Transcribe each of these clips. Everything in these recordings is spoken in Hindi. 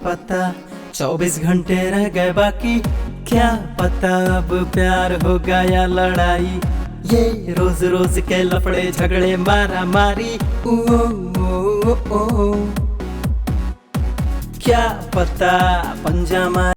पता 24 घंटे रह गए बाकी, क्या पता अब प्यार होगा या लड़ाई। ये रोज रोज के लफड़े झगड़े मारा मारी, ओ, ओ, ओ, ओ, क्या पता पंजा मार।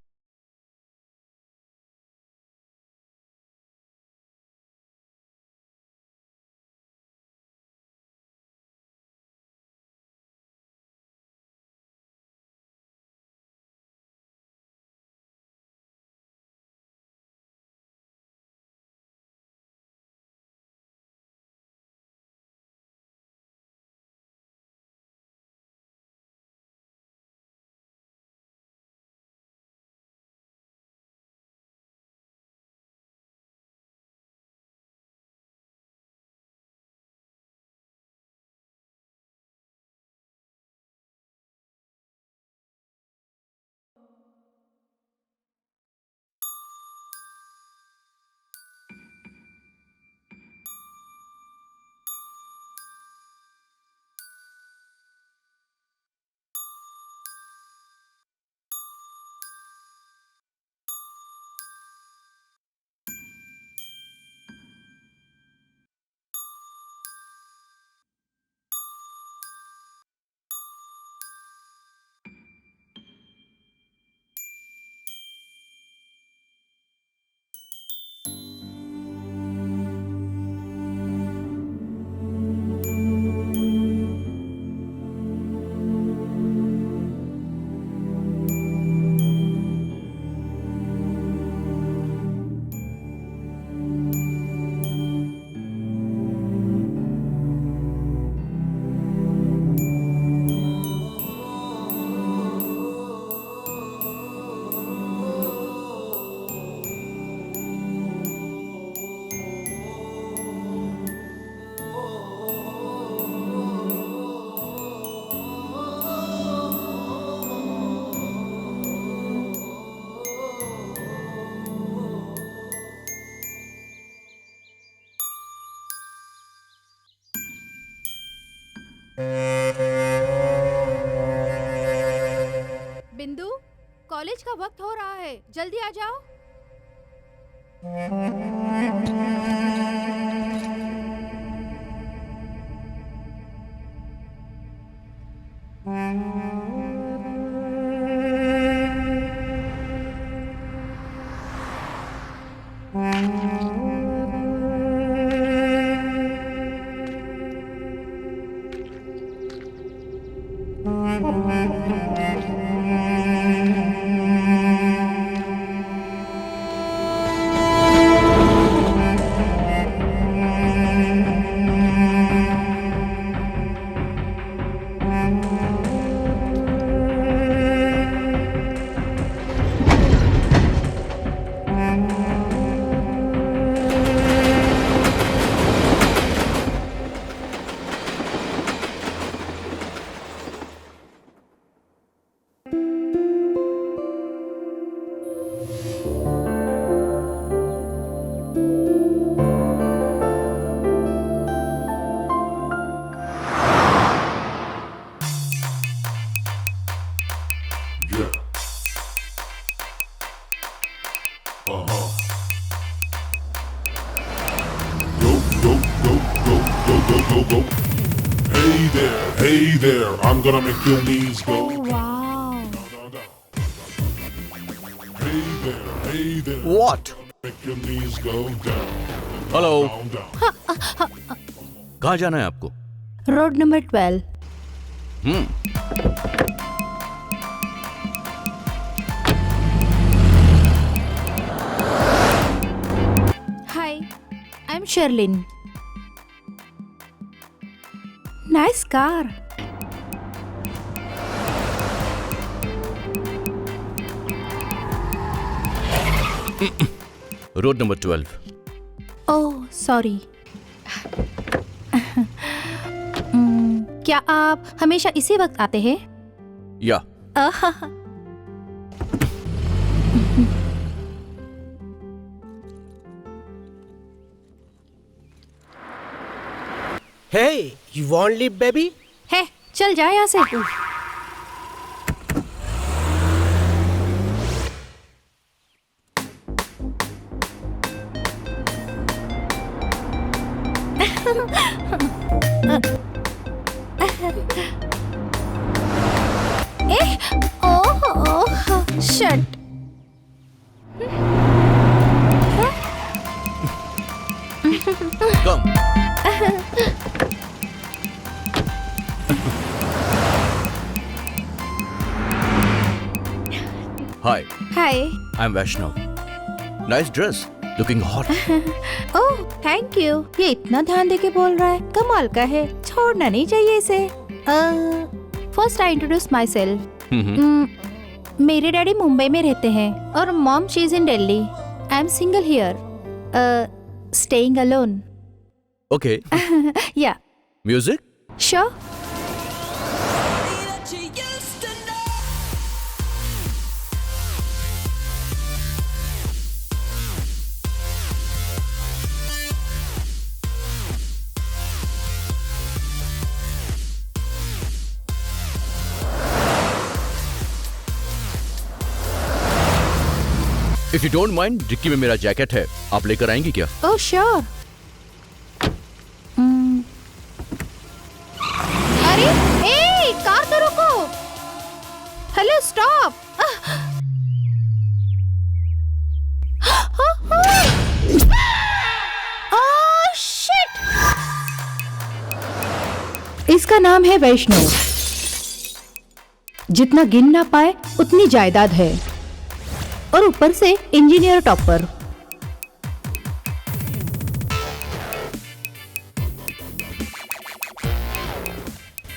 बिंदु, कॉलेज का वक्त हो रहा है, जल्दी आ जाओ। Go. Hey there, I'm gonna make your knees go. Oh, wow. Hey there, What? make your knees go down. Hello, Down, down. कहाँ जाना है आपको? Road number 12। Hi, I'm Sherlyn. Nice car. Road number 12। Oh, sorry. क्या आप हमेशा इसी वक्त आते हैं? या Hey, you want leave, baby? है, चल जा यहाँ से। Oh shut. Come. Hi, hi. I am Vaishnav. Nice dress, looking hot. Oh thank you. ये इतना ध्यान देके बोल रहा है, कमाल का है। छोड़ना नहीं चाहिए इसे। First I introduce myself. मेरे डैडी मुंबई में रहते हैं और mom she is in Delhi. I am single here, staying alone. Okay, yeah music? Sure. If you don't mind, डिक्की में मेरा जैकेट है, आप लेकर आएंगी क्या? Oh sure. अरे ए कार तो रुको। Hello stop. Oh shit. इसका नाम है वैष्णव। जितना गिन ना पाए उतनी जायदाद है और ऊपर से इंजीनियर टॉपर।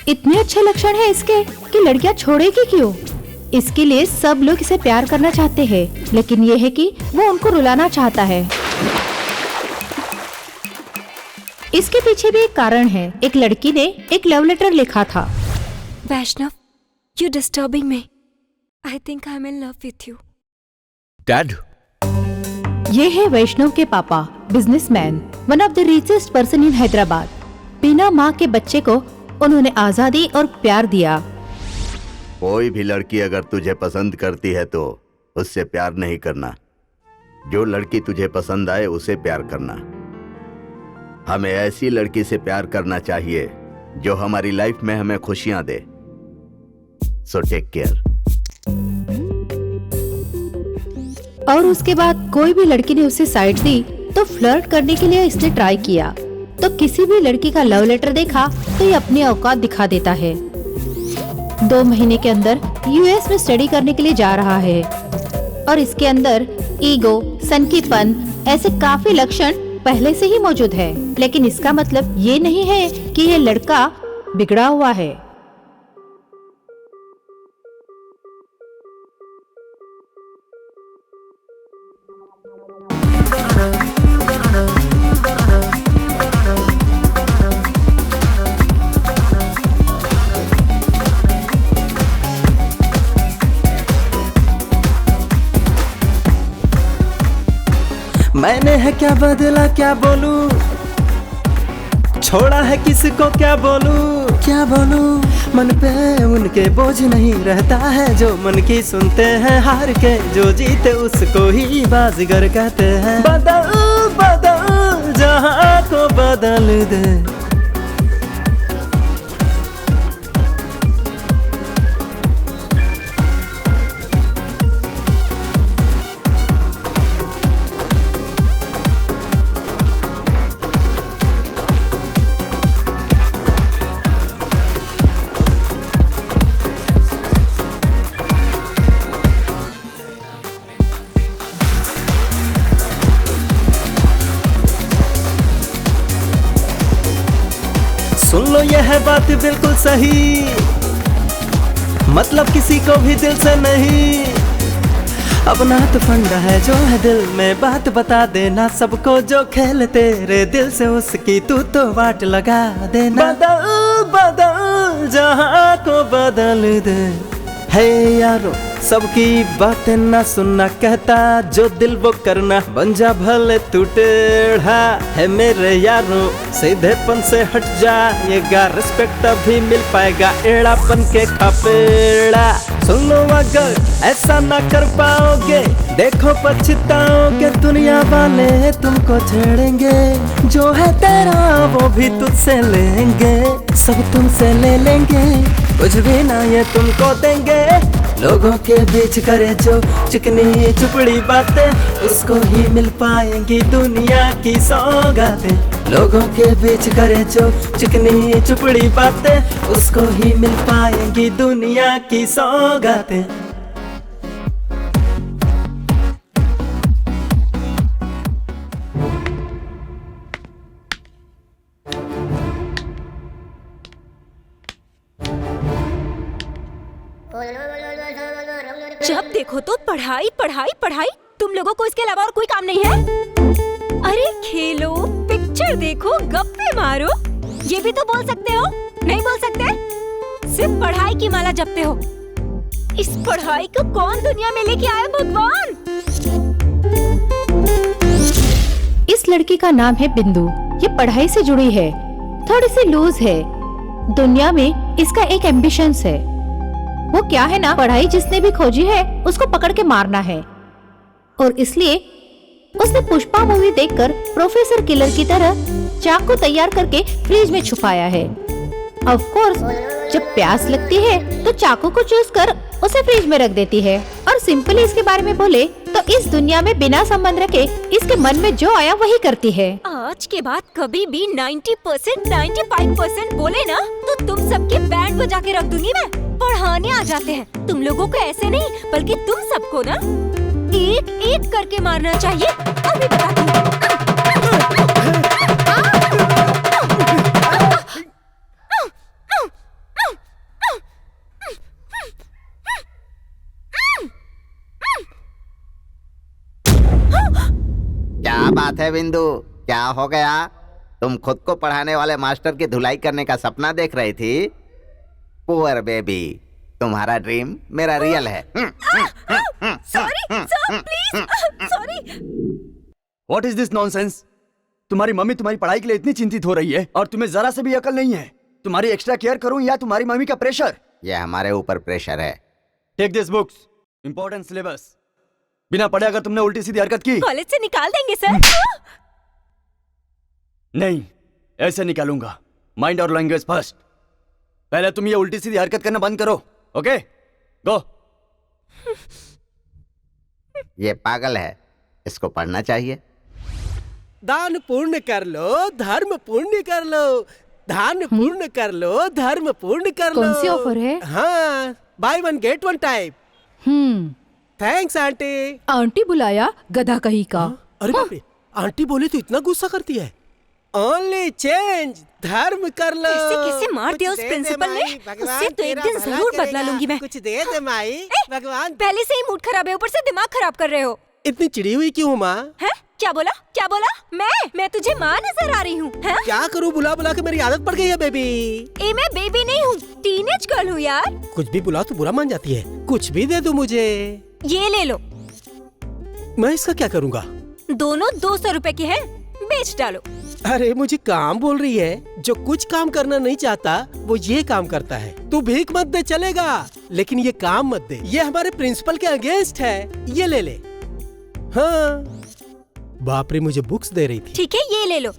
इतने अच्छे लक्षण है इसके कि लड़कियां छोड़ेगी क्यों। इसके लिए सब लोग इसे प्यार करना चाहते हैं, लेकिन ये है कि वो उनको रुलाना चाहता है। इसके पीछे भी एक कारण है। एक लड़की ने एक लव लेटर लिखा था। Vaishnav, you're disturbing me. I think I'm in love with you. Dad? ये है वैष्णव के पापा, businessman, one of the richest person in Hyderabad. बिना माँ के बच्चे को उन्होंने आजादी और प्यार दिया। कोई भी लड़की अगर तुझे पसंद करती है तो उससे प्यार नहीं करना। जो लड़की तुझे पसंद आए उसे प्यार करना। हमें ऐसी लड़की से प्यार करना चाहिए जो हमारी लाइफ में हमें खुशियां दे। So take care. और उसके बाद कोई भी लड़की ने उसे साइड दी तो फ्लर्ट करने के लिए इसने ट्राई किया। तो किसी भी लड़की का लव लेटर देखा तो ये अपनी औकात दिखा देता है। 2 महीने के अंदर यूएस में स्टडी करने के लिए जा रहा है और इसके अंदर ईगो, सनकीपन, ऐसे काफी लक्षण पहले से ही मौजूद है। लेकिन इसका मतलब ये नहीं है कि ये लड़का बिगड़ा हुआ है। मैंने है क्या बदला, क्या बोलूं, छोड़ा है किसको क्या बोलूं, मन पे उनके बोझ नहीं रहता है। जो मन की सुनते हैं हार के, जो जीते उसको ही बाजीगर कहते हैं। बदल बदल जहां को बदल दे। सुन लो यह है बात बिल्कुल सही, मतलब किसी को भी दिल से नहीं। अपना तो फंडा है जो है दिल में, बात बता देना सबको। जो खेल तेरे दिल से उसकी तू तो वाट लगा देना। बदल बदल जहां को बदल दे। है यारो सबकी बातें ना सुनना, कहता जो दिल वो करना, बन जा भले तू टेढ़ा। है मेरे यारो सीधेपन से हट जाएगा, रिस्पेक्ट अभी मिल पाएगा, एड़ा बन के खापेड़ा। सुन लो अगर ऐसा ना कर पाओगे, देखो पछताओगे, दुनिया वाले तुमको छेड़ेंगे, जो है तेरा वो भी तुझसे लेंगे, सब तुमसे ले लेंगे, कुछ भी ना ये तुमको देंगे। लोगों के बीच करे जो चिकनी चुपड़ी बातें, उसको ही मिल पाएंगी दुनिया की सौगातें। लोगों के बीच करे जो चिकनी चुपड़ी बातें, उसको ही मिल पाएंगी दुनिया की सौगातें। जब देखो तो पढ़ाई पढ़ाई पढ़ाई, तुम लोगों को इसके अलावा और कोई काम नहीं है? अरे खेलो, पिक्चर देखो, गप्पे मारो, ये भी तो बोल सकते हो, नहीं बोल सकते? सिर्फ पढ़ाई की माला जपते हो। इस पढ़ाई को कौन दुनिया में लेके आया भगवान? इस लड़की का नाम है बिंदु। ये पढ़ाई से जुड़ी है, थोड़ी सी लूज है। दुनिया में इसका एक एम्बिशंस है। वो क्या है ना, पढ़ाई जिसने भी खोजी है उसको पकड़ के मारना है, और इसलिए उसने पुष्पा मूवी देखकर प्रोफेसर किलर की तरह चाकू तैयार करके फ्रिज में छुपाया है। ऑफ कोर्स जब प्यास लगती है तो चाकू को चूस कर उसे फ्रिज में रख देती है। और सिंपली इसके बारे में बोले तो इस दुनिया में बिना संबंध रखे इसके मन में जो आया वही करती है। आज के बाद कभी भी 90%, 95% बोले ना तो तुम सबके बैंड बजा के रख दूंगी मैं। पढ़ाने आ जाते हैं तुम लोगों को, ऐसे नहीं बल्कि तुम सबको ना एक एक करके मारना चाहिए। अभी बताती हूँ। क्या बात है बिंदु, क्या हो गया? तुम खुद को पढ़ाने वाले मास्टर की धुलाई करने का सपना देख रही थी? पुअर बेबी, तुम्हारा ड्रीम मेरा रियल है। Sorry sir, please sorry. What is this nonsense? तुम्हारी मम्मी तुम्हारी पढ़ाई के लिए इतनी चिंतित हो रही है और तुम्हें जरा से भी अकल नहीं है। तुम्हारी एक्स्ट्रा केयर करूं या तुम्हारी मम्मी का प्रेशर? ये हमारे ऊपर प्रेशर है। Take this books, important syllabus. बिना पढ़े अगर तुमने उल्टी सीधी हरकत की, कॉलेज से निकाल देंगे सर। नहीं ऐसे निकालूंगा। माइंड और लैंग्वेज फर्स्ट। पहले तुम ये उल्टी सीधी हरकत करना बंद करो, ओके? गो। ये पागल है, इसको पढ़ना चाहिए। दान पुण्य कर लो, धर्म पुण्य कर लो, दान पुण्य कर लो, धर्म पुण्य कर लो। कौन सी ऑफर है? हाँ, by one get one type. Thanks aunty. Aunty बुलाया, गधा कहीं का। अरे बाप रे, आंटी बोले तो इतना गुस्सा करती है। ओनली चेंज, धर्म कर लो। कैसे मार दिया उस प्रिंसिपल ने? उससे तो एक दिन जरूर बदला लूंगी मैं। कुछ दे दे माई, भगवान। पहले से ही मूड खराब है, ऊपर से दिमाग खराब कर रहे हो। इतनी चिड़ी हुई क्यों माँ? हैं? क्या बोला? क्या बोला? मैं तुझे माँ नजर आ रही हूँ? क्या करूँ, बुला बुला के मेरी आदत पड़ गई है बेबी। ए मैं बेबी नहीं हूँ, टीनेज गर्ल हूँ यार। कुछ भी बुलाओ तो बुरा मान जाती है। कुछ भी दे दो मुझे। ये ले लो। मैं इसका क्या करूँगा? दोनों 200 रुपए के हैं, बेच डालो। अरे मुझे काम बोल रही है। जो कुछ काम करना नहीं चाहता वो ये काम करता है। तू भीख मत दे चलेगा, लेकिन ये काम मत दे। ये हमारे प्रिंसिपल के अगेंस्ट है। ये ले ले। हाँ, बाप रे, मुझे बुक्स दे रही थी। ठीक है, ये ले लो।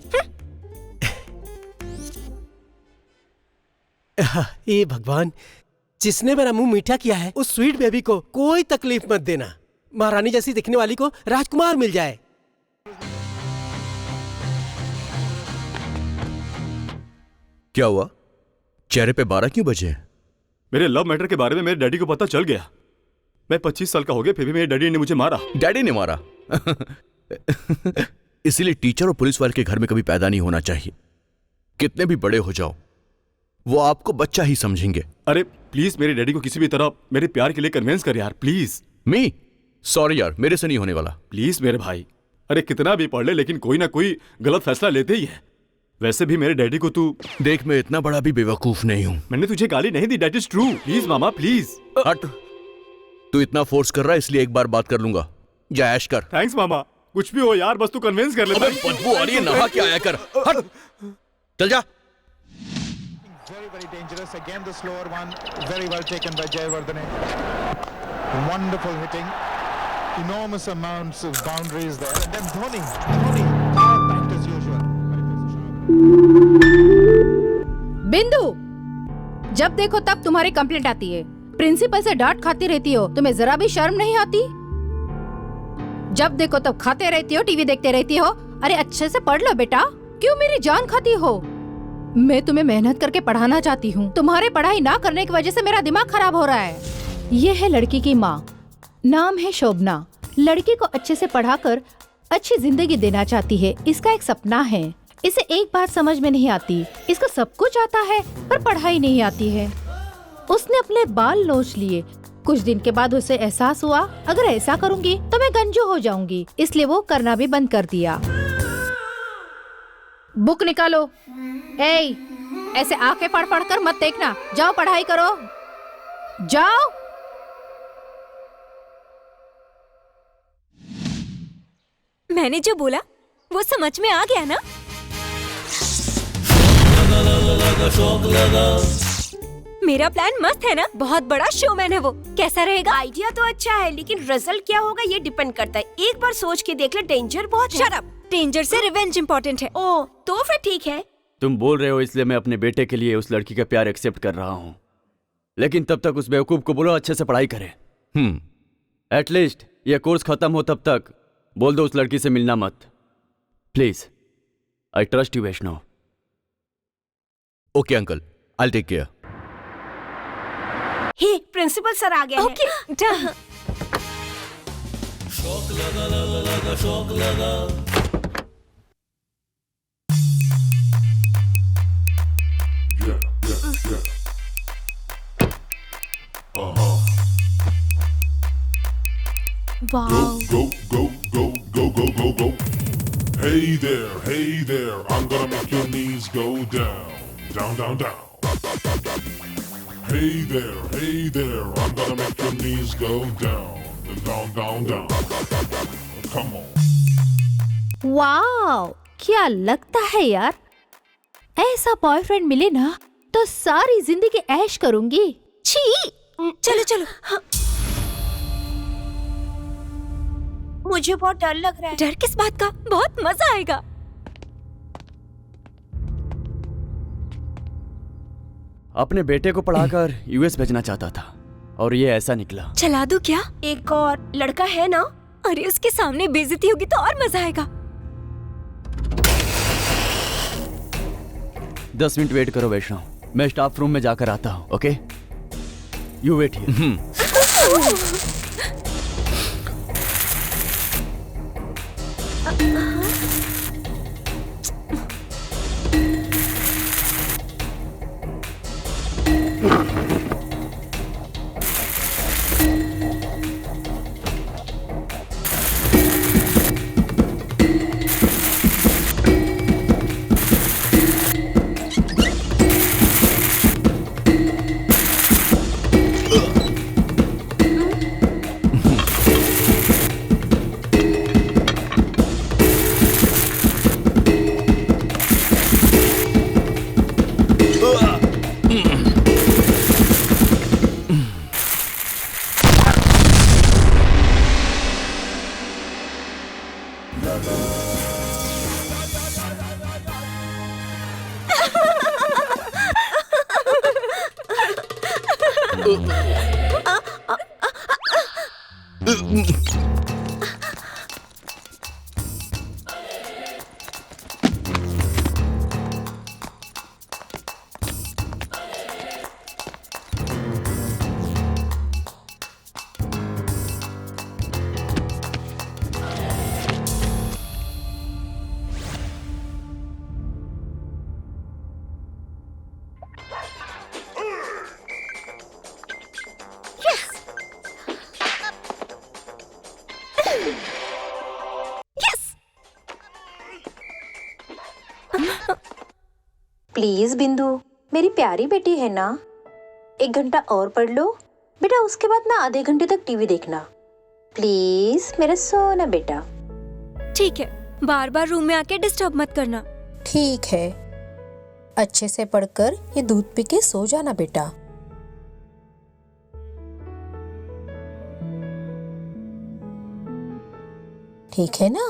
ये भगवान, जिसने मेरा मुंह मीठा किया है उस स्वीट बेबी को कोई तकलीफ मत देना। महारानी जैसी दिखने वाली को राजकुमार मिल जाए। क्या हुआ? चेहरे पे 12 क्यों बजे? मेरे लव मैटर के बारे में मेरे डैडी को पता चल गया। मैं 25 साल का हो गया, फिर भी मेरे डैडी ने मुझे मारा। डैडी ने मारा? इसीलिए टीचर और पुलिस वाले के घर में कभी पैदा नहीं होना चाहिए। कितने भी बड़े हो जाओ, वो आपको बच्चा ही समझेंगे। अरे प्लीज मेरे डैडी को किसी भी तरह मेरे प्यार के लिए कन्विंस कर यार, प्लीज। मी सॉरी यार, मेरे से नहीं होने वाला। प्लीज मेरे भाई। अरे कितना भी पढ़ ले लेकिन कोई ना कोई गलत फैसला लेते ही है। वैसे भी मेरे डैडी को तू देख, मैं इतना बड़ा भी बेवकूफ नहीं हूँ। मैंने तुझे गाली नहीं दी, दैट इज ट्रू। प्लीज मामा प्लीज। हट, तू इतना फोर्स कर रहा है इसलिए एक बार बात कर लूंगा। जा ऐश कर। थैंक्स मामा। कुछ भी हो यार, बस तू कन्विंस कर ले। अबे बदबू आ रही है, नहा के आया कर। हट, चल जा। Very dangerous. Again, the slower one. Very well taken by Jayawardene. Wonderful hitting. Enormous amounts of boundaries there. And then Dhoni, power packed as usual. बिंदु, जब देखो तब तुम्हारी कंप्लेंट आती है। प्रिंसिपल से डांट खाती रहती हो, तुम्हें जरा भी शर्म नहीं आती? जब देखो तब खाते रहती हो, टीवी देखते रहती हो। अरे अच्छे से पढ़ लो बेटा, क्यों मेरी जान खाती हो? मैं तुम्हें मेहनत करके पढ़ाना चाहती हूँ, तुम्हारे पढ़ाई ना करने की वजह से मेरा दिमाग खराब हो रहा है। ये है लड़की की माँ, नाम है शोभना। लड़की को अच्छे से पढ़ाकर अच्छी जिंदगी देना चाहती है, इसका एक सपना है। इसे एक बात समझ में नहीं आती, इसको सब कुछ आता है पर पढ़ाई नहीं आती है। उसने अपने बाल नोच लिए। कुछ दिन के बाद उसे एहसास हुआ अगर ऐसा करूँगी तो मैं गंजू हो जाऊंगी, इसलिए वो करना भी बंद कर दिया। बुक निकालो। ऐसे आंखें पढ़ पढ़ कर मत देखना, जाओ पढ़ाई करो, जाओ। मैंने जो बोला वो समझ में आ गया ना? मेरा प्लान मस्त है ना? बहुत बड़ा शोमैन है वो। कैसा रहेगा? आइडिया तो अच्छा है, लेकिन रिजल्ट क्या होगा ये डिपेंड करता है। एक बार सोच के देख ले, डेंजर बहुत है। शट अप, डेंजर से रिवेंज इम्पोर्टेंट है। ओ, तो फिर ठीक है। तुम बोल रहे हो इसलिए मैं अपने बेटे के लिए उस लड़की का प्यार एक्सेप्ट कर रहा हूँ, लेकिन तब तक उस बेवकूफ को बोलो अच्छे से पढ़ाई करे। एटलीस्ट ये कोर्स खत्म हो तब तक बोल दो उस लड़की से मिलना मत। Please, I trust you Vaishnav. Okay uncle, I take care. Hey, principal sir आ गए हैं। Okay, done. Go, go, go, go, go, go, go, go. Hey there, I'm gonna make your knees go down, down, down, down. Hey there, I'm gonna make your knees go down, down, down, down. Come on. Wow, क्या लगता है यार, ऐसा बॉयफ्रेंड मिले ना तो सारी जिंदगी ऐश करूंगी। छी, चलो चलो। मुझे बहुत डर लग रहा है। डर किस बात का? बहुत मजा आएगा। अपने बेटे को पढ़ाकर यूएस भेजना चाहता था और ये ऐसा निकला। चला दूं क्या? एक और लड़का है ना? अरे उसके सामने बेइज्जती होगी तो और मजा आएगा। 10 मिनट वेट करो वैष्णव, मैं स्टाफ रूम में जाकर आता हूँ। Okay, you wait here. Please Bindu, मेरी प्यारी बेटी है ना, 1 घंटा और पढ़ लो बेटा, उसके बाद ना आधे घंटे तक टीवी देखना प्लीज, मेरा सोना बेटा। ठीक है, बार बार रूम में आके डिस्टर्ब मत करना। ठीक है, अच्छे से पढ़कर ये दूध पी के सो जाना बेटा। ठीक है ना?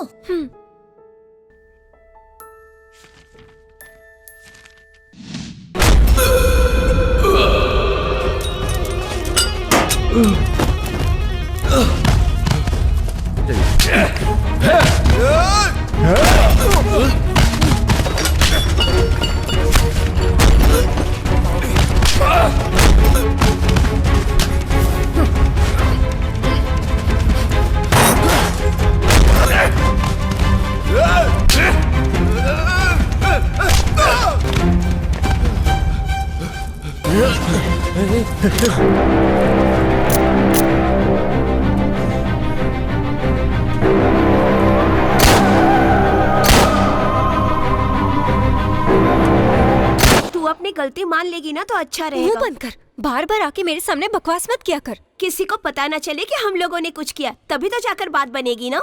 तू अपनी गलती मान लेगी ना तो अच्छा मुंह रहेगा। बंद कर, बार बार आके मेरे सामने बकवास मत किया कर। किसी को पता न चले कि हम लोगों ने कुछ किया, तभी तो जाकर बात बनेगी ना।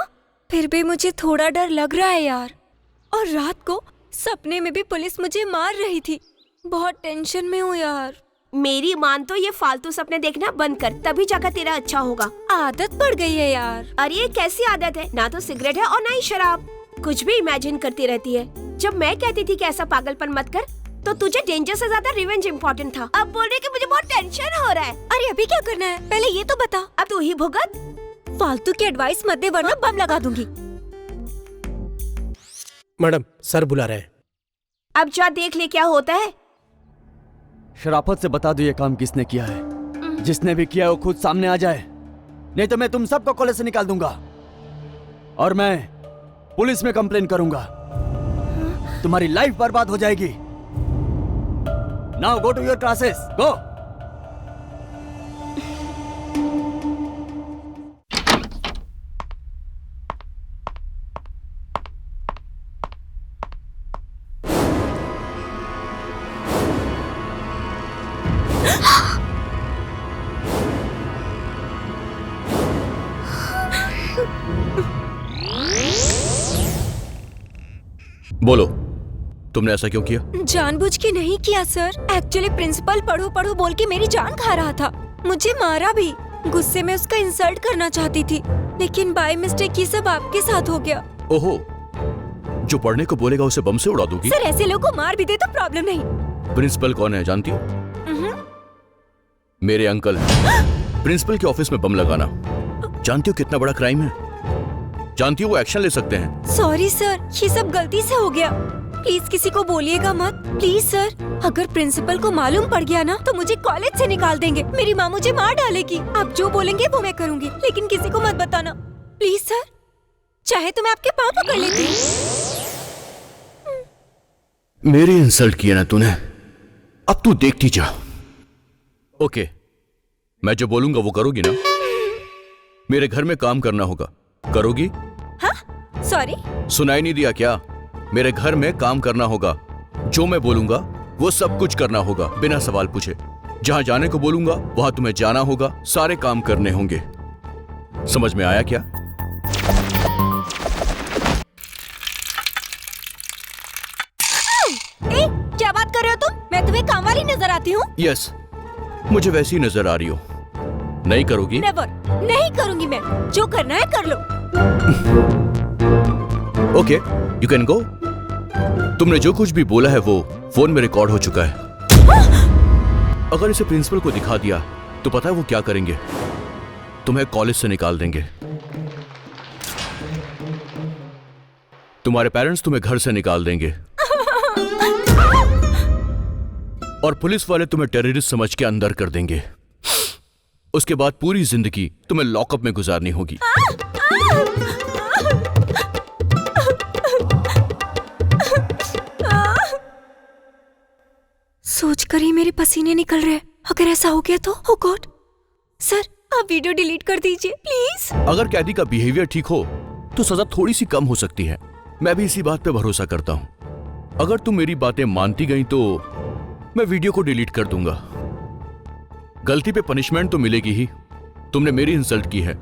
फिर भी मुझे थोड़ा डर लग रहा है यार। और रात को सपने में भी पुलिस मुझे मार रही थी। बहुत टेंशन में हूँ यार। मेरी मान तो ये फालतू सपने देखना बंद कर, तभी जाकर तेरा अच्छा होगा। आदत पड़ गई है यार। अरे ये कैसी आदत है, ना तो सिगरेट है और ना ही शराब, कुछ भी इमेजिन करती रहती है। जब मैं कहती थी कि ऐसा पागलपन मत कर, तो तुझे डेंजर से ज्यादा रिवेंज इम्पोर्टेंट था। अब बोल रही कि मुझे बहुत टेंशन हो रहा है। अरे अभी क्या करना है, पहले ये तो बता। अब तू ही भुगत। फालतू की एडवाइस मत दे वरना बम लगा दूंगी। मैडम, सर बुला रहे हैं। अब जा देख ले क्या होता है। शराफत से बता दो ये काम किसने किया है। जिसने भी किया है वो खुद सामने आ जाए, नहीं तो मैं तुम सबको कॉलेज से निकाल दूंगा और मैं पुलिस में कंप्लेन करूंगा। तुम्हारी लाइफ बर्बाद हो जाएगी। Now go to your classes, go. बोलो, तुमने ऐसा क्यों किया? जानबूझ के नहीं किया सर। एक्चुअली प्रिंसिपल पढ़ो पढ़ो बोल के मेरी जान खा रहा था। मुझे मारा भी। गुस्से में उसका इंसल्ट करना चाहती थी, लेकिन बाय मिस्टेक ये सब आपके साथ हो गया। ओहो, जो पढ़ने को बोलेगा उसे बम से उड़ा दोगी? सर ऐसे लोगों को मार भी दे तो प्रॉब्लम नहीं। प्रिंसिपल कौन है जानती हो? मेरे अंकल हैं। प्रिंसिपल के ऑफिस में बम लगाना जानती हो कितना बड़ा क्राइम है? जानती हो वो एक्शन ले सकते हैं। सॉरी सर, ये सब गलती से हो गया। प्लीज किसी को बोलिएगा मत, प्लीज सर। अगर प्रिंसिपल को मालूम पड़ गया ना तो मुझे कॉलेज से निकाल देंगे। मेरी माँ मुझे मार डालेगी। आप जो बोलेंगे वो मैं करूँगी, लेकिन किसी को मत बताना प्लीज सर। चाहे तो मैं आपके पाँव पकड़ लेती। मेरी इंसल्ट किया ना तूने, अब तू देखती जा। ओके, मैं जो बोलूंगा वो करोगी ना? मेरे घर में काम करना होगा, करोगी? हाँ? सॉरी, सुनाई नहीं दिया क्या? मेरे घर में काम करना होगा। जो मैं बोलूंगा वो सब कुछ करना होगा, बिना सवाल पूछे। जहां जाने को बोलूंगा वहां तुम्हें जाना होगा, सारे काम करने होंगे। समझ में आया क्या? क्या बात कर रहे हो तुम? मैं तुम्हें काम वाली नजर आती हूँ? यस, मुझे वैसी नजर आ रही हो। नहीं करोगी? नेवर, नहीं करूंगी मैं। जो करना है कर लो। Okay, you can go. तुमने जो कुछ भी बोला है वो फोन में रिकॉर्ड हो चुका है। अगर इसे प्रिंसिपल को दिखा दिया तो पता है वो क्या करेंगे? तुम्हें कॉलेज से निकाल देंगे। तुम्हारे पेरेंट्स तुम्हें घर से निकाल देंगे और पुलिस वाले तुम्हें टेररिस्ट समझ के अंदर कर देंगे। उसके बाद पूरी जिंदगी तुम्हें लॉकअप में गुजारनी होगी। सोचकर ही मेरे पसीने निकल रहे हैं। अगर ऐसा हो गया तो ओ गॉड। सर आप वीडियो डिलीट कर दीजिए प्लीज। अगर कैदी का बिहेवियर ठीक हो तो सजा थोड़ी सी कम हो सकती है। मैं भी इसी बात पे भरोसा करता हूँ। अगर तुम मेरी बातें मानती गई तो मैं वीडियो को डिलीट कर दूंगा। गलती पे पनिशमेंट तो मिलेगी ही। तुमने मेरी इंसल्ट की है,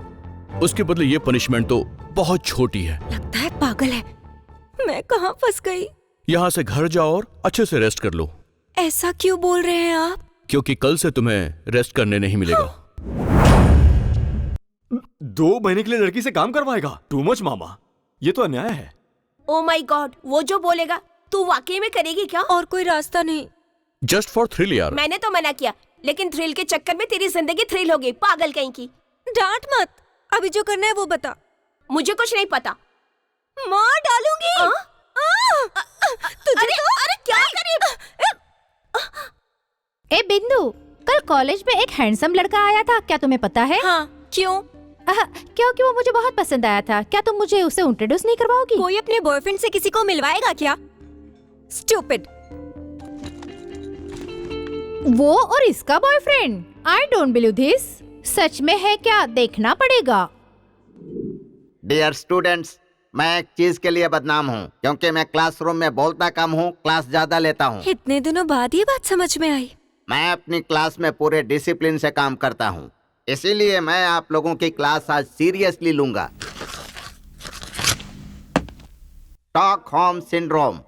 उसके बदले ये पनिशमेंट तो बहुत छोटी है। लगता है पागल है। मैं कहाँ फंस गई? यहां से घर जाओ और अच्छे से रेस्ट कर लो। ऐसा क्यों बोल रहे हैं आप? क्योंकि कल से तुम्हें रेस्ट करने नहीं मिलेगा। 2 महीने के लिए लड़की से काम करवाएगा? टू मच मामा, ये तो अन्याय है। ओ माय गॉड, वो जो बोलेगा तू वाकई में करेगी क्या? और कोई रास्ता नहीं। जस्ट फॉर थ्रिल यार। मैंने तो मना किया, लेकिन थ्रिल के चक्कर में तेरी जिंदगी थ्रिल हो गई, पागल कहीं की। डांट मत, अभी जो करना है वो बता। मुझे कुछ नहीं पता। मार डालूंगी। तुझे अरे क्या करी? ए बिंदु, कल कॉलेज में एक हैंडसम लड़का आया था, क्या तुम्हें पता है? हाँ, क्यों? क्योंकि वो मुझे बहुत पसंद आया था। क्या तुम मुझे उसे इंट्रोड्यूस नहीं करवाओगी? कोई अपने बॉयफ्रेंड से किसी को मिलवाएगा क्या? स्टूपिड। वो और इसका boyfriend? I don't believe this. सच में है क्या? देखना पड़ेगा। डियर स्टूडेंट्स, मैं एक चीज के लिए बदनाम हूँ, क्योंकि मैं क्लासरूम में बोलता कम हूँ, क्लास ज्यादा लेता हूँ। इतने दिनों बाद ये बात समझ में आई। मैं अपनी क्लास में पूरे डिसिप्लिन से काम करता हूँ, इसीलिए मैं आप लोगों की क्लास आज सीरियसली लूंगा। स्टॉकहोम सिंड्रोम,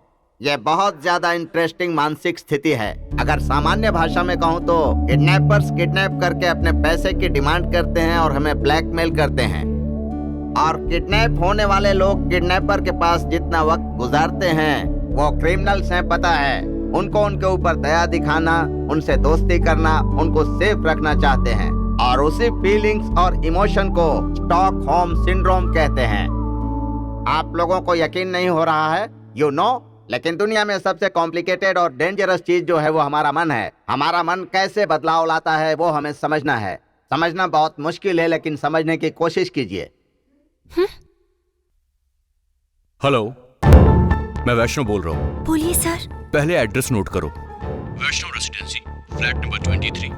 यह बहुत ज्यादा इंटरेस्टिंग मानसिक स्थिति है। अगर सामान्य भाषा में कहूँ तो किडनैपर्स किडनैप करके अपने पैसे की डिमांड करते हैं और हमें ब्लैकमेल करते हैं, और किडनैप होने वाले लोग किडनैपर के पास जितना वक्त गुजारते हैं वो क्रिमिनल्स हैं, पता है। उनको उनके ऊपर दया दिखाना, उनसे दोस्ती करना, उनको सेफ रखना चाहते हैं, और उसी फीलिंग्स और इमोशन को स्टॉकहोम सिंड्रोम कहते हैं। आप लोगों को यकीन नहीं हो रहा है, यू नो, लेकिन दुनिया में सबसे कॉम्प्लिकेटेड और डेंजरस चीज जो है वो हमारा मन है। हमारा मन कैसे बदलाव लाता है वो हमें समझना है। समझना बहुत मुश्किल है, लेकिन समझने की कोशिश कीजिए। हेलो, मैं वैष्णव बोल रहा हूँ। बोलिए सर। पहले एड्रेस नोट करो। Vaishnav residency, flat number 23,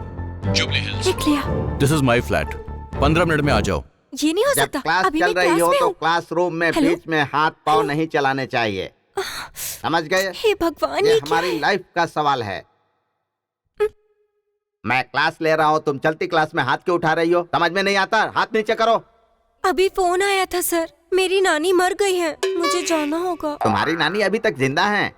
Jubilee Hills. लिख लिया। This is my flat. 15 minute में आ जाओ। ये नहीं हो जब सकता। क्लास अभी चल मैं रही क्लास हो में तो हूँ। क्लासरूम में हेलो? बीच में हाथ पाँव नहीं चलाने चाहिए, समझ गए? हे भगवान, ये ये क्या हमारी है? लाइफ का सवाल है। मैं क्लास ले रहा हूँ, तुम चलती क्लास में हाथ क्यों उठा रही हो? समझ में नहीं आता? हाथ नीचे करो। अभी फोन आया था सर, मेरी नानी मर गई है, मुझे जाना होगा। तुम्हारी नानी अभी तक जिंदा है,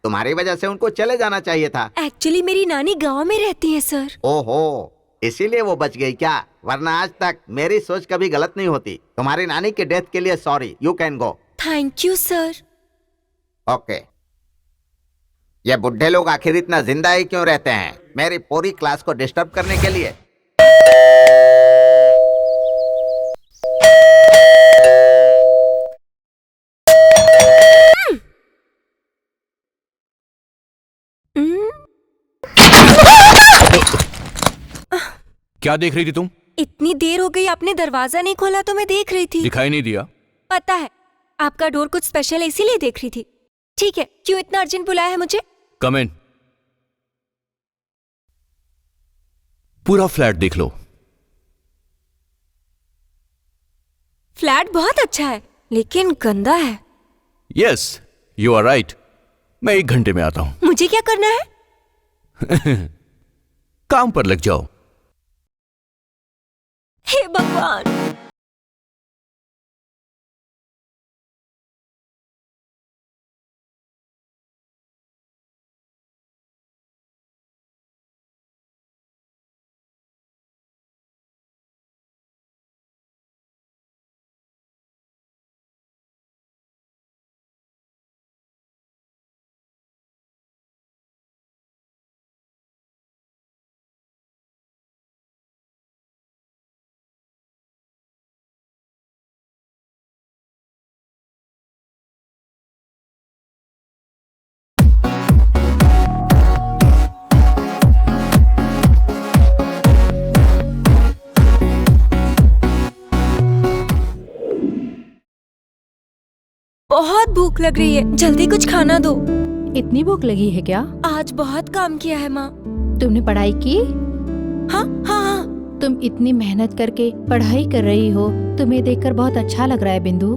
तुम्हारी वजह से उनको चले जाना चाहिए था। एक्चुअली मेरी नानी गांव में रहती है सर। ओहो, इसीलिए वो बच गई क्या? वरना आज तक मेरी सोच कभी गलत नहीं होती। तुम्हारी नानी के डेथ के लिए sorry, you can go. Thank you sir. Okay. ये बुढ़े लोग आखिर इतना जिंदा ही क्यों रहते हैं? मेरी पूरी क्लास को डिस्टर्ब करने के लिए? क्या देख रही थी तुम? इतनी देर हो गई, आपने दरवाजा नहीं खोला तो मैं देख रही थी। दिखाई नहीं दिया? पता है, आपका डोर कुछ स्पेशल है इसीलिए देख रही थी। ठीक है, क्यों इतना अर्जेंट बुलाया है मुझे? कम इन। पूरा फ्लैट देख लो। फ्लैट बहुत अच्छा है, लेकिन गंदा है। Yes, you are right. मैं 1 घंटे में आता हूं। मुझे क्या करना है? काम पर लग जाओ। हे भगवान। बहुत भूख लग रही है, जल्दी कुछ खाना दो। इतनी भूख लगी है क्या? आज बहुत काम किया है माँ। तुमने पढ़ाई की? हाँ हाँ हाँ। तुम इतनी मेहनत करके पढ़ाई कर रही हो, तुम्हें देखकर बहुत अच्छा लग रहा है बिंदु।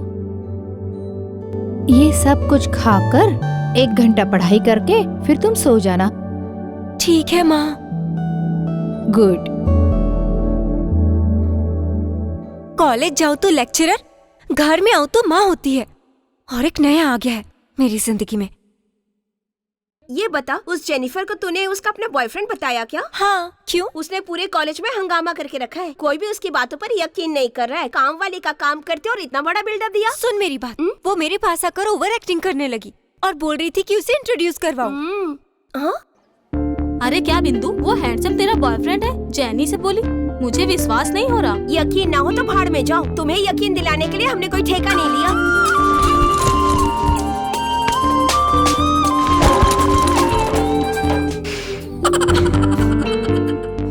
ये सब कुछ खाकर 1 घंटा पढ़ाई करके फिर तुम सो जाना। ठीक है माँ। गुड। कॉलेज जाओ तो लेक्चरर, घर में आओ तो माँ होती है, और एक नया आ गया है मेरी जिंदगी में। ये बता, उस जेनिफर को तूने उसका अपना बॉयफ्रेंड बताया क्या? हाँ, क्यों? उसने पूरे कॉलेज में हंगामा करके रखा है। कोई भी उसकी बातों पर यकीन नहीं कर रहा है। काम वाली का काम करते और इतना बड़ा बिल्डअप दिया। सुन मेरी बात, वो मेरे पास आकर ओवर एक्टिंग करने लगी और बोल रही थी कि उसे इंट्रोड्यूस करवाऊं। हाँ? अरे क्या बिंदु, वो हैंडसम तेरा बॉयफ्रेंड है? जैनी से बोली, मुझे विश्वास नहीं हो रहा। यकीन ना हो तो भाड़ में जाओ। तुम्हें यकीन दिलाने के लिए हमने कोई ठेका नहीं लिया।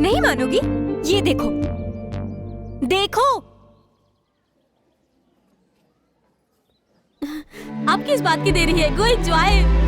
नहीं मानोगी? ये देखो, देखो। आप किस बात की देरी है? गो एंजॉय।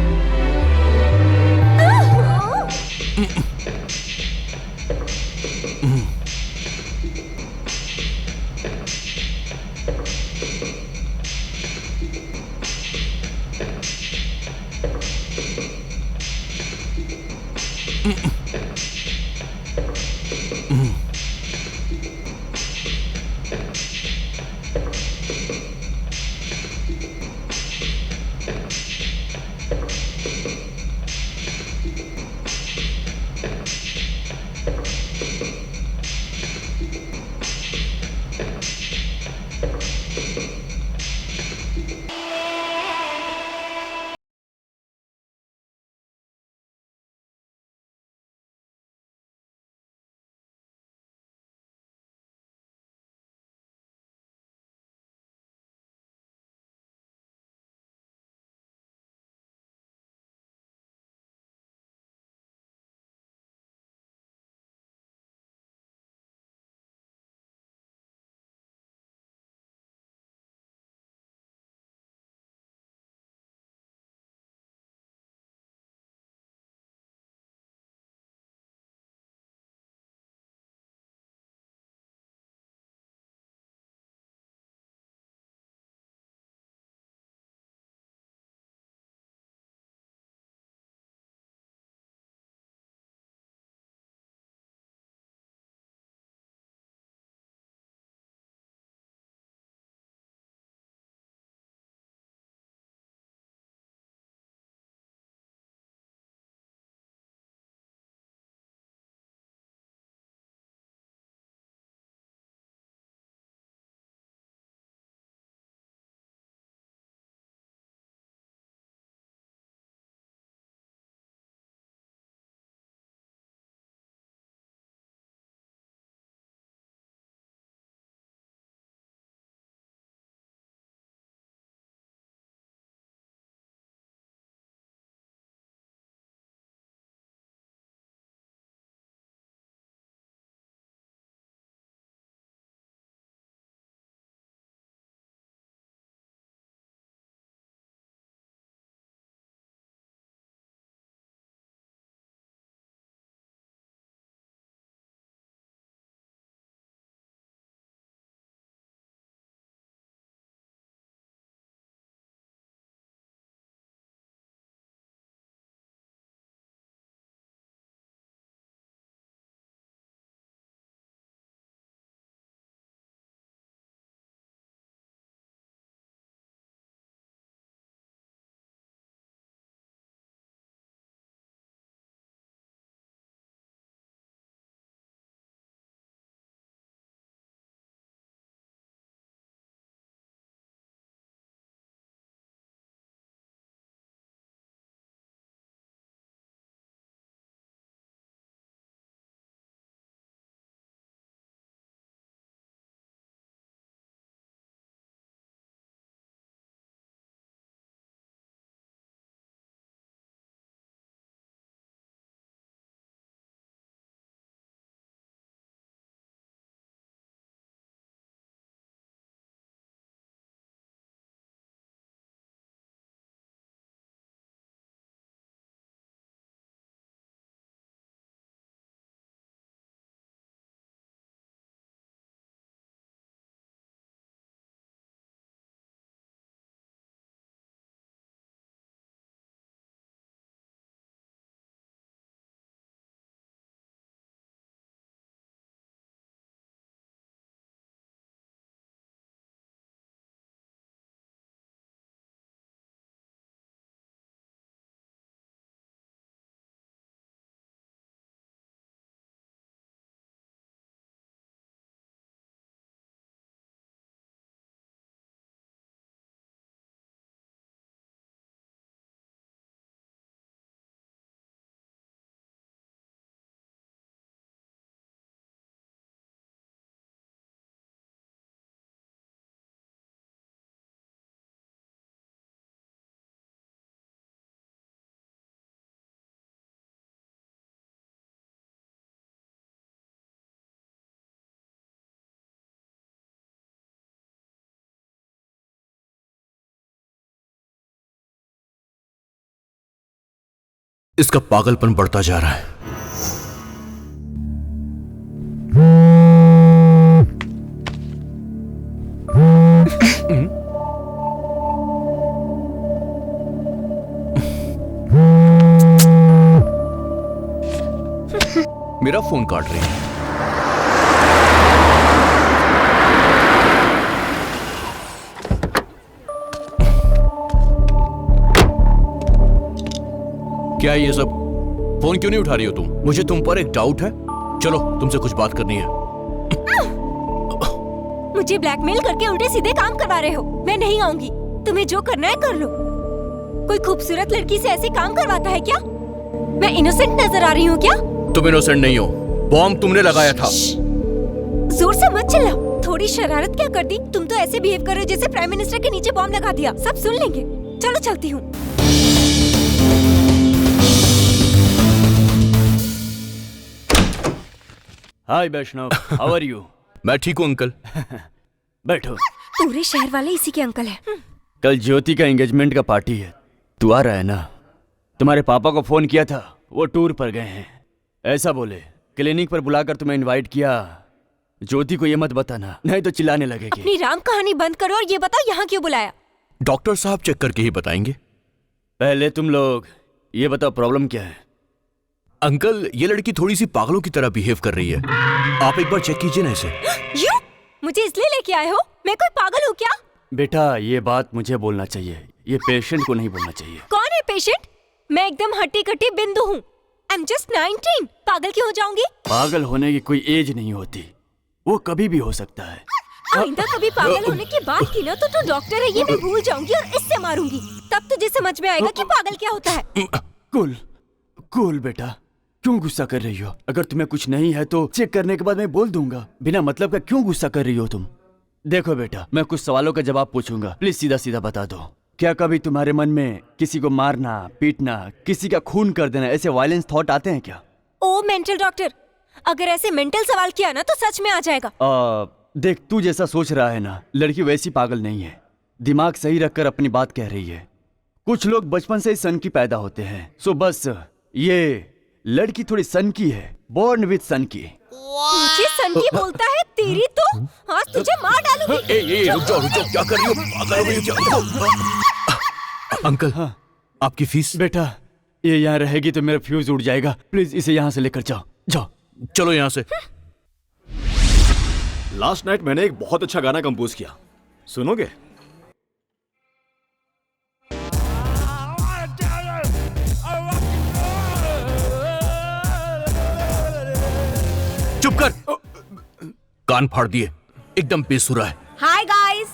इसका पागलपन बढ़ता जा रहा है। मेरा फोन काट रही है। क्या ये सब? फोन क्यों नहीं उठा रही हो तुम? मुझे तुम पर एक डाउट है। चलो, तुमसे कुछ बात करनी है। मुझे ब्लैकमेल करके उल्टे सीधे काम करवा रहे हो। मैं नहीं आऊंगी। तुम्हें जो करना है कर लो। कोई खूबसूरत लड़की से ऐसे काम करवाता है क्या? मैं इनोसेंट नजर आ रही हूँ क्या? तुम इनोसेंट नहीं हो। बॉम्ब तुमने लगाया था। जोर से मत चिल्लाओ। थोड़ी शरारत क्या करती? तुम तो ऐसे बिहेव कर रहे हो जैसे प्राइम मिनिस्टर के नीचे बॉम्ब लगा दिया। सब सुन लेंगे। चलो चलती हूँ। हाय वैष्णव, हाउ आर यू? मैं ठीक हूँ अंकल। बैठो। पूरे शहर वाले इसी के अंकल हैं। कल ज्योति का एंगेजमेंट का पार्टी है, तू आ रहा है ना? तुम्हारे पापा को फोन किया था, वो टूर पर गए हैं। ऐसा बोले, क्लिनिक पर बुलाकर तुम्हें इनवाइट किया। ज्योति को ये मत बताना, नहीं तो चिल्लाने लगेगी। अपनी राम कहानी बंद करो और ये बताओ यहाँ क्यों बुलाया? डॉक्टर साहब चेक करके ही बताएंगे। पहले तुम लोग ये बताओ प्रॉब्लम क्या है? अंकल, ये लड़की थोड़ी सी पागलों की तरह बिहेव कर रही है। आप एक बार चेक कीजिए ना इसे। यू? मुझे इसलिए लेके आए हो? मैं कोई पागल हूँ क्या? बेटा, ये बात मुझे बोलना चाहिए, ये पेशेंट को नहीं बोलना चाहिए। कौन है पेशेंट? मैं एकदम हट्टी कट्टी बिंदु हूँ। I am just 19। पागल क्यों हो जाऊंगी? पागल होने की कोई एज नहीं होती, वो कभी भी हो सकता है। आइंदा कभी पागल होने की बात की ना तो तू डॉक्टर है ये मैं भूल जाऊंगी और इससे मारूंगी। तब तुझे समझ में आएगा कि पागल क्या होता है। कूल कूल बेटा, क्यों गुस्सा कर रही हो? अगर तुम्हें कुछ नहीं है तो चेक करने के बाद मैं बोल दूंगा। बिना मतलब का क्यों गुस्सा कर रही हो तुम? देखो बेटा, मैं कुछ सवालों का जवाब पूछूंगा, प्लीज सीधा सीधा बता दो। क्या कभी तुम्हारे मन में किसी को मारना, पीटना, किसी का खून कर देना, ऐसे वायलेंस थॉट आते हैं क्या? ओ मेंटल डॉक्टर, अगर ऐसे मेंटल सवाल किया ना तो सच में आ जाएगा। देख, तू जैसा सोच रहा है ना, लड़की वैसी पागल नहीं है। दिमाग सही रखकर अपनी बात कह रही है। कुछ लोग बचपन से ही सन की पैदा होते हैं, सो बस ये लड़की थोड़ी सन की है, बोर्न विद सन की। मुझे सन की बोलता है? तेरी तो आज तुझे मार डालूंगी। रुक जाओ, क्या कर रही हो? पागल हो गई क्या? अंकल, हाँ। आपकी फीस? बेटा, ये यहाँ रहेगी तो मेरा फ्यूज उड़ जाएगा। प्लीज इसे यहाँ से लेकर जाओ। जाओ, चलो यहाँ से। लास्ट नाइट मैंने एक बहुत अच्छा गाना कंपोज किया, सुनोगे? चुप कर, कान फाड़ दिए, एकदम बेसुरा है। Hi guys.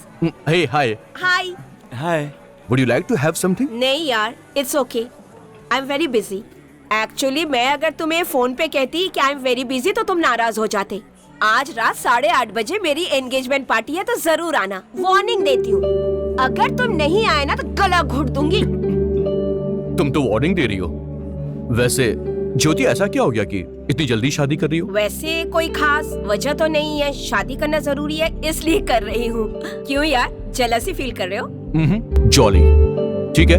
Hey hi. Hi. Hi. Would you like to have something? नहीं यार, it's okay, I am very busy. Actually मैं अगर तुम्हें फोन पे कहती कि आई एम वेरी बिजी तो तुम नाराज हो जाते। आज रात 8:30 बजे मेरी एंगेजमेंट पार्टी है तो जरूर आना, वार्निंग देती हूँ। अगर तुम नहीं आए ना तो गला घोट दूंगी। तुम तो वार्निंग दे रही हो। वैसे ज्योति, ऐसा क्या हो गया कि इतनी जल्दी शादी कर रही हो? वैसे कोई खास वजह तो नहीं है, शादी करना जरूरी है इसलिए कर रही हूँ। क्यों यार, जेलसी फील कर रहे हो? जॉली। ठीक है,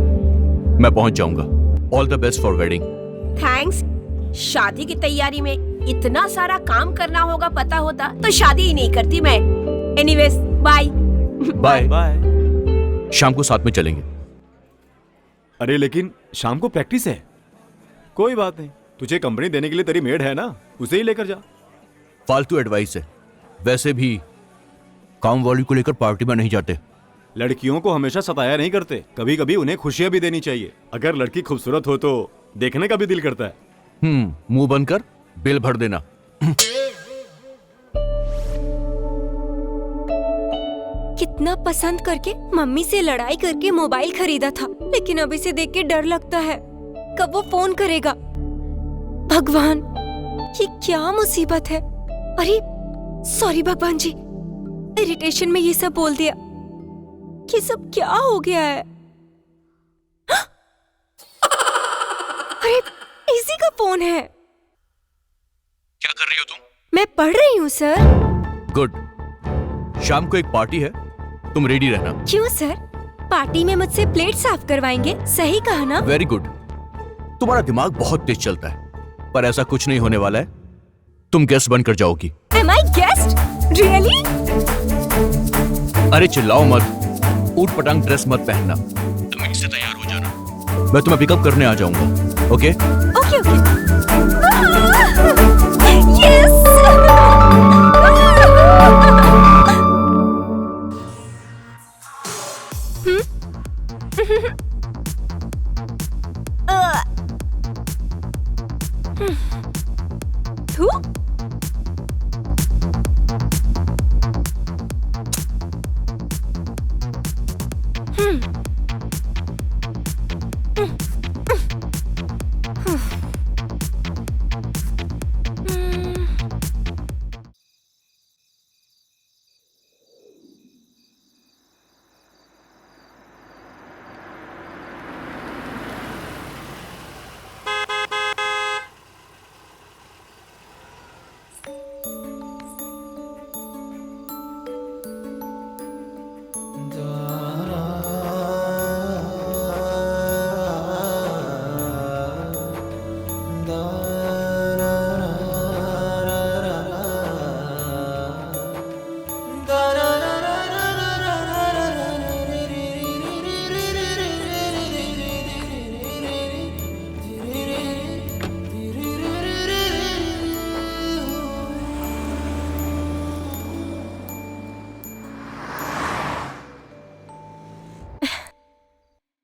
मैं पहुंच जाऊंगा। All the best for wedding. Thanks. शादी की तैयारी में इतना सारा काम करना होगा, पता होता तो शादी ही नहीं करती मैं। Anyways, bye. Bye bye. शाम को साथ में चलेंगे। अरे लेकिन शाम को प्रैक्टिस है। कोई बात नहीं, तुझे कंपनी देने के लिए तेरी मेड है ना, उसे ही लेकर जा। फालतू एडवाइस है। वैसे भी काम वाली को लेकर पार्टी में नहीं जाते। लड़कियों को हमेशा सताया नहीं करते, कभी कभी उन्हें खुशियां भी देनी चाहिए। अगर लड़की खूबसूरत हो तो देखने का भी दिल करता है। मुंह बंद कर, बिल भर देना। कितना पसंद करके मम्मी से लड़ाई करके मोबाइल खरीदा था, लेकिन अब इसे देख के डर लगता है कब वो फोन करेगा। भगवान, ये क्या मुसीबत है। अरे सॉरी भगवान जी, इरिटेशन में ये सब बोल दिया। ये सब क्या हो गया है? अरे इसी का फोन है। क्या कर रही हो तुम? मैं पढ़ रही हूँ सर। गुड। शाम को एक पार्टी है, तुम रेडी रहना। क्यों सर? पार्टी में मुझसे प्लेट साफ करवाएंगे? सही कहा ना? Very good. तुम्हारा दिमाग बहुत तेज चलता है, पर ऐसा कुछ नहीं होने वाला है। तुम गेस्ट बनकर जाओगी। Am I guest? Really? अरे चिल्लाओ मत, ऊट पटांग ड्रेस मत पहनना। तुम इससे तैयार हो जाना, मैं तुम्हें पिकअप करने आ जाऊंगा। Okay? Okay, okay. Yes! Who?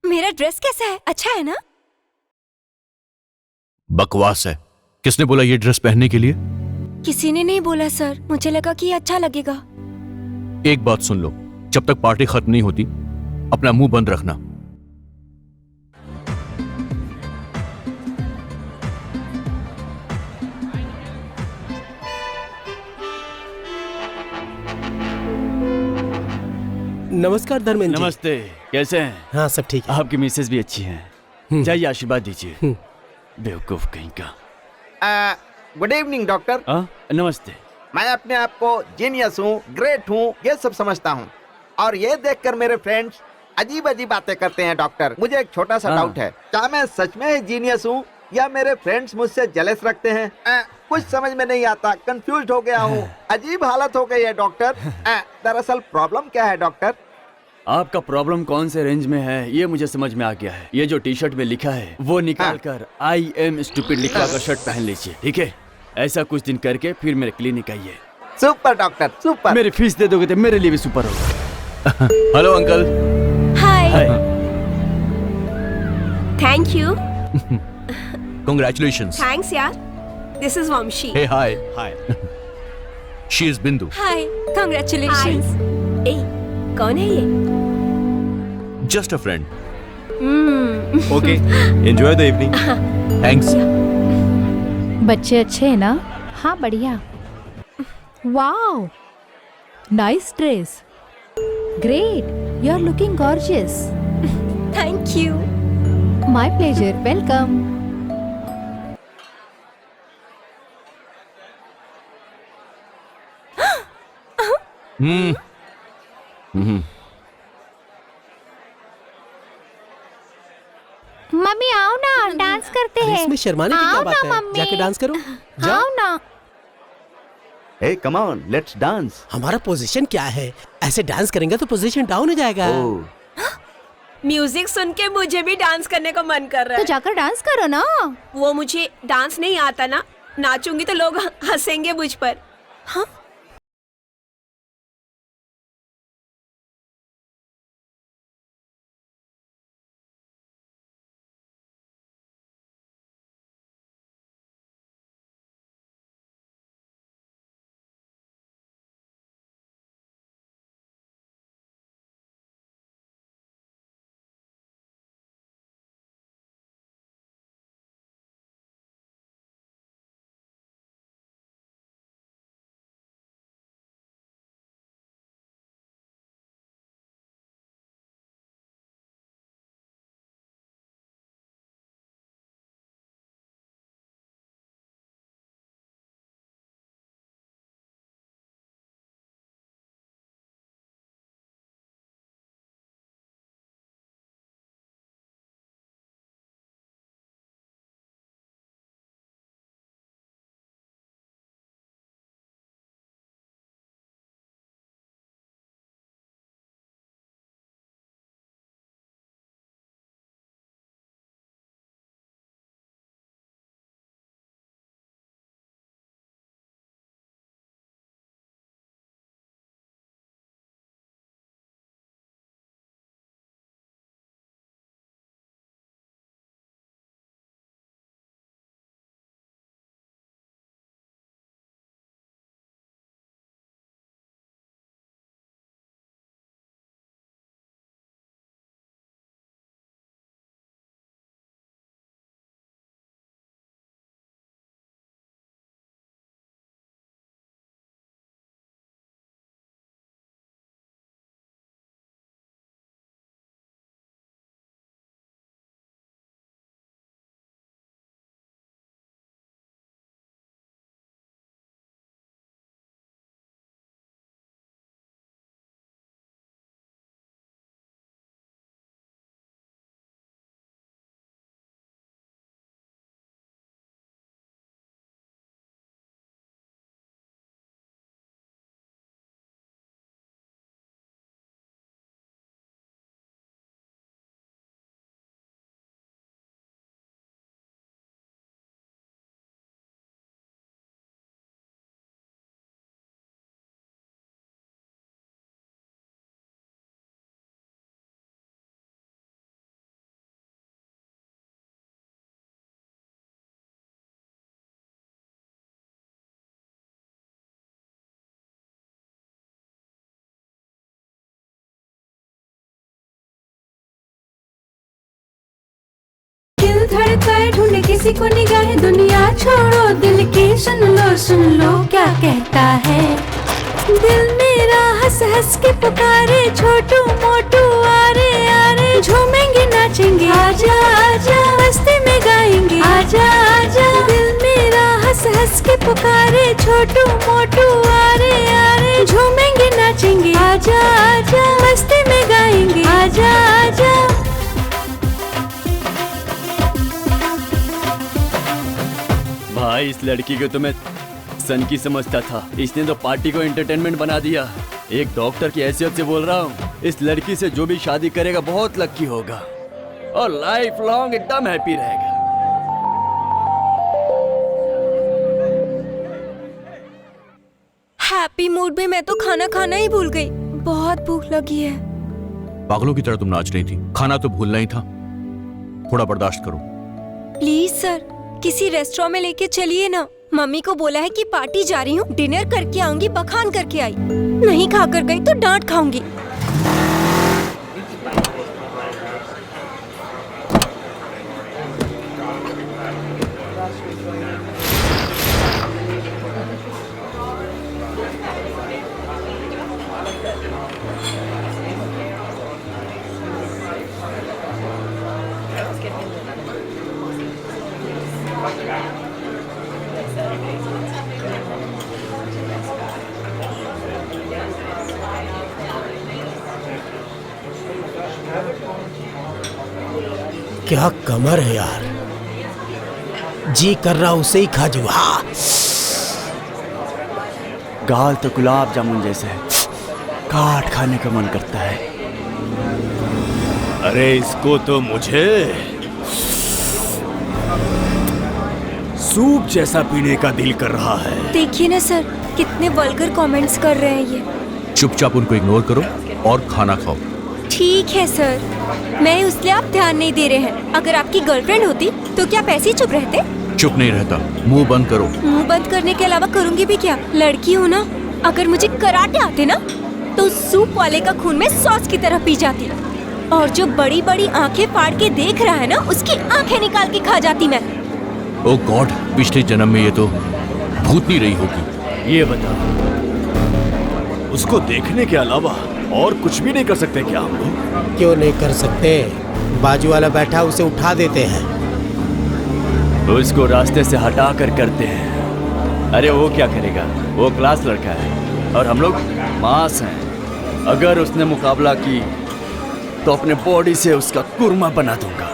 मेरा ड्रेस कैसा है? अच्छा है ना? बकवास है। किसने बोला ये ड्रेस पहनने के लिए? किसी ने नहीं बोला सर, मुझे लगा कि ये अच्छा लगेगा। एक बात सुन लो, जब तक पार्टी खत्म नहीं होती अपना मुंह बंद रखना। नमस्कार धर्मेंद्र जी। नमस्ते, कैसे हैं? हाँ सब ठीक है। आपकी मिसेज भी अच्छी हैं। जाइए आशीर्वाद दीजिए। बेवकूफ कहीं का। Good evening doctor. नमस्ते। मैं अपने आप को जीनियस हूँ, ग्रेट हूँ, ये सब समझता हूँ, और ये देखकर मेरे फ्रेंड्स अजीब अजीब बातें करते हैं। डॉक्टर, मुझे एक छोटा सा डाउट है, क्या मैं सच में ही जीनियस हूँ या मेरे फ्रेंड्स मुझसे जेलस रखते हैं? कुछ समझ में नहीं आता, कंफ्यूज हो गया हूँ, अजीब हालत हो गई है डॉक्टर। दरअसल प्रॉब्लम क्या है डॉक्टर? आपका प्रॉब्लम कौन से रेंज में है ये मुझे समझ में आ गया है। ये जो टी शर्ट में लिखा है वो निकाल कर आई एम स्टूपिड लिखा कर शर्ट पहन लीजिए, ठीक है? ऐसा कुछ दिन करके फिर मेरे क्लिनिक आइए। Super doctor, super. मेरी फीस दे दोगे तो मेरे लिए भी सुपर होगा। Hello uncle. Hi. Thank you. Congratulations. Thanks यार। This is Vamshi. Hey, hi. Hi. She is Bindu. Hi, congratulations. ए, कौन है ये? Just a friend. Okay, enjoy the evening. Thanks. बच्चे अच्छे हैं ना? हाँ बढ़िया। Wow, nice dress, great, you are looking gorgeous. Thank you. My pleasure, welcome. Mummy आओ ना, डांस करते हैं। इसमें शर्माने की क्या बात है? जाके डांस करो। आओ ना। हे कम ऑन, लेट्स डांस। हमारा पोजीशन क्या है? ऐसे डांस करेंगे तो पोजीशन डाउन हो जाएगा। म्यूजिक सुन के मुझे भी डांस करने को मन कर रहा तो है। जाकर डांस करो ना। वो मुझे डांस नहीं आता ना, नाचूंगी तो लोग हंसेंगे मुझ पर। हाँ धड़काए ढूंढे किसी को निगाहें, दुनिया छोड़ो दिल की सुन लो क्या कहता है। दिल मेरा हंस हंस के पुकारे, छोटू मोटू आरे आरे, झूमेंगे नाचेंगे, आजा आजा मस्ती में गाएंगे, आजा आजा। दिल मेरा हंस हंस के पुकारे, छोटू मोटू आरे आरे, झूमेंगे नाचेंगे, आजा आजा मस्ती में गाएंगे, आजा आजा। भाई इस लड़की को तो मैं सन की समझता था, इसने तो पार्टी को एंटरटेनमेंट बना दिया। एक डॉक्टर की हैसियत से बोल रहा हूँ, इस लड़की से जो भी शादी करेगा बहुत लकी होगा और लाइफ लॉन्ग एकदम हैप्पी रहेगा। हैप्पी मूड में मैं तो खाना खाना ही भूल गई, बहुत भूख लगी है। पागलों की तरह तुम नाच रही थी, खाना तो भूलना ही था। थोड़ा बर्दाश्त करो। प्लीज सर, किसी रेस्टोरेंट में लेके चलिए ना। मम्मी को बोला है कि पार्टी जा रही हूँ, डिनर करके आऊंगी, बखान करके आई। नहीं खाकर गई तो डांट खाऊंगी। क्या कमर है यार, जी कर रहा उसे ही खा जाऊं। हाँ, गाल तो गुलाब जामुन जैसे है, काट खाने का मन करता है। अरे इसको तो मुझे सूप जैसा पीने का दिल कर रहा है। देखिए ना सर, कितने वल्गर कमेंट्स कर रहे हैं ये। चुपचाप उनको इग्नोर करो और खाना खाओ। ठीक है सर, मैं उसलिए आप ध्यान नहीं दे रहे हैं। अगर आपकी गर्लफ्रेंड होती तो क्या पैसे ही चुप रहते? चुप नहीं रहता, मुंह बंद करो। मुंह बंद करने के अलावा करूंगी भी क्या? लड़की हूँ ना, अगर मुझे कराटे आते ना तो सूप वाले का खून में सॉस की तरह पी जाती, और जो बड़ी बड़ी आंखें फाड़ के देख रहा है ना, उसकी आंखें निकाल के खा जाती मैं। ओह गॉड, पिछले जन्म में ये तो भूतनी रही होगी। ये बता, उसको देखने के अलावा और कुछ भी नहीं कर सकते क्या हम लोग? क्यों नहीं कर सकते? बाजू वाला बैठा, उसे उठा देते हैं। उसको रास्ते से हटा कर करते हैं। अरे वो क्या करेगा, वो क्लास लड़का है और हम लोग मास हैं। अगर उसने मुकाबला की तो अपने बॉडी से उसका कुरमा बना दूंगा।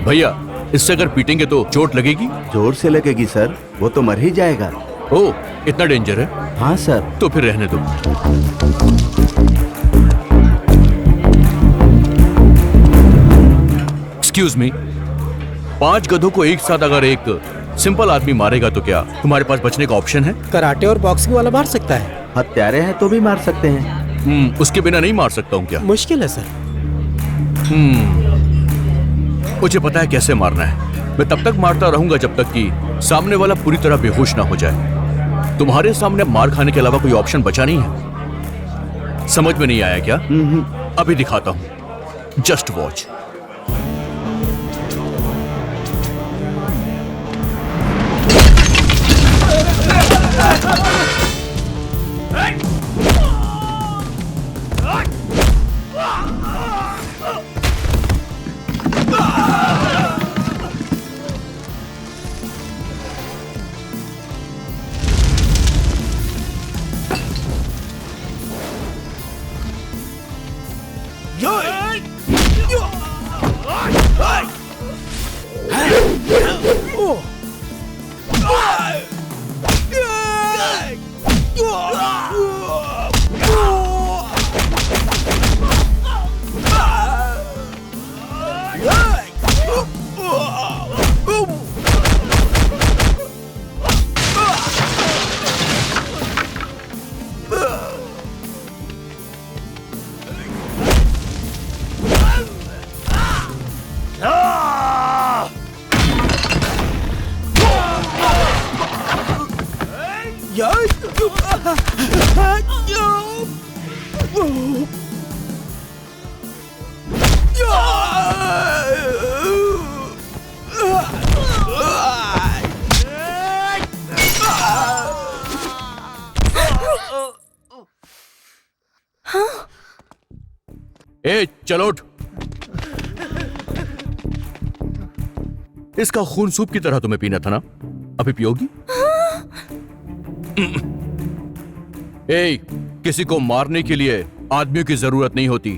भैया, इससे अगर पीटेंगे तो चोट लगेगी? जोर से लगेगी सर, वो तो मर ही जाएगा। ओह, इतना डेंजर है? हाँ सर। तो फिर रहने दो। एक्सक्यूज मी, 5 गधों को एक साथ अगर एक सिंपल आदमी मारेगा तो क्या तुम्हारे पास बचने का ऑप्शन है? कराटे और बॉक्सिंग वाला मार सकता है। हत्यारे हैं तो भी मार सकते हैं। उसके बिना नहीं मार सकता हूँ क्या? मुश्किल है सर। मुझे पता है कैसे मारना है। मैं तब तक मारता रहूंगा जब तक कि सामने वाला पूरी तरह बेहोश ना हो जाए। तुम्हारे सामने मार खाने के अलावा कोई ऑप्शन बचा नहीं है। समझ में नहीं आया क्या? अभी दिखाता हूं, जस्ट वॉच। हाँ? ए चलो उठ। इसका खून सूप की तरह तुम्हें पीना था ना, अभी पियोगी? ए, किसी को मारने के लिए आदमियों की जरूरत नहीं होती,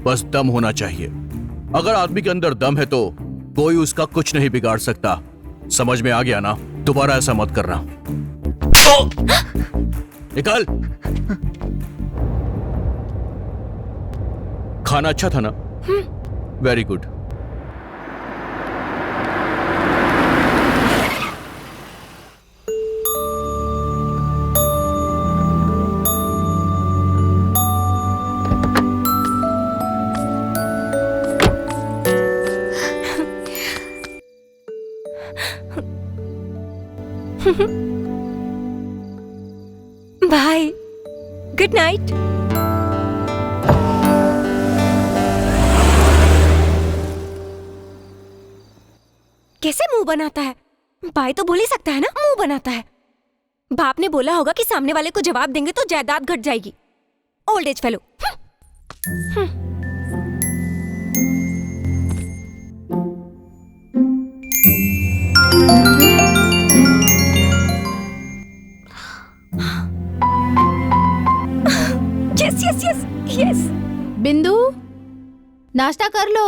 बस दम होना चाहिए। अगर आदमी के अंदर दम है तो कोई उसका कुछ नहीं बिगाड़ सकता। समझ में आ गया ना? दोबारा ऐसा मत करना। निकल। खाना अच्छा था ना? Very good. Bye, good night. कैसे मुंह बनाता है? बाय तो बोल ही सकता है ना, मुंह बनाता है। बाप ने बोला होगा कि सामने वाले को जवाब देंगे तो जायदाद घट जाएगी। Old age fellow. Yes yes yes yes. बिंदु, नाश्ता कर लो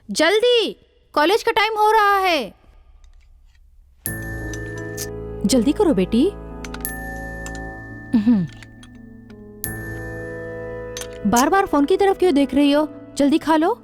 जल्दी, कॉलेज का टाइम हो रहा है। जल्दी करो बेटी। बार बार फोन की तरफ क्यों देख रही हो? जल्दी खा लो।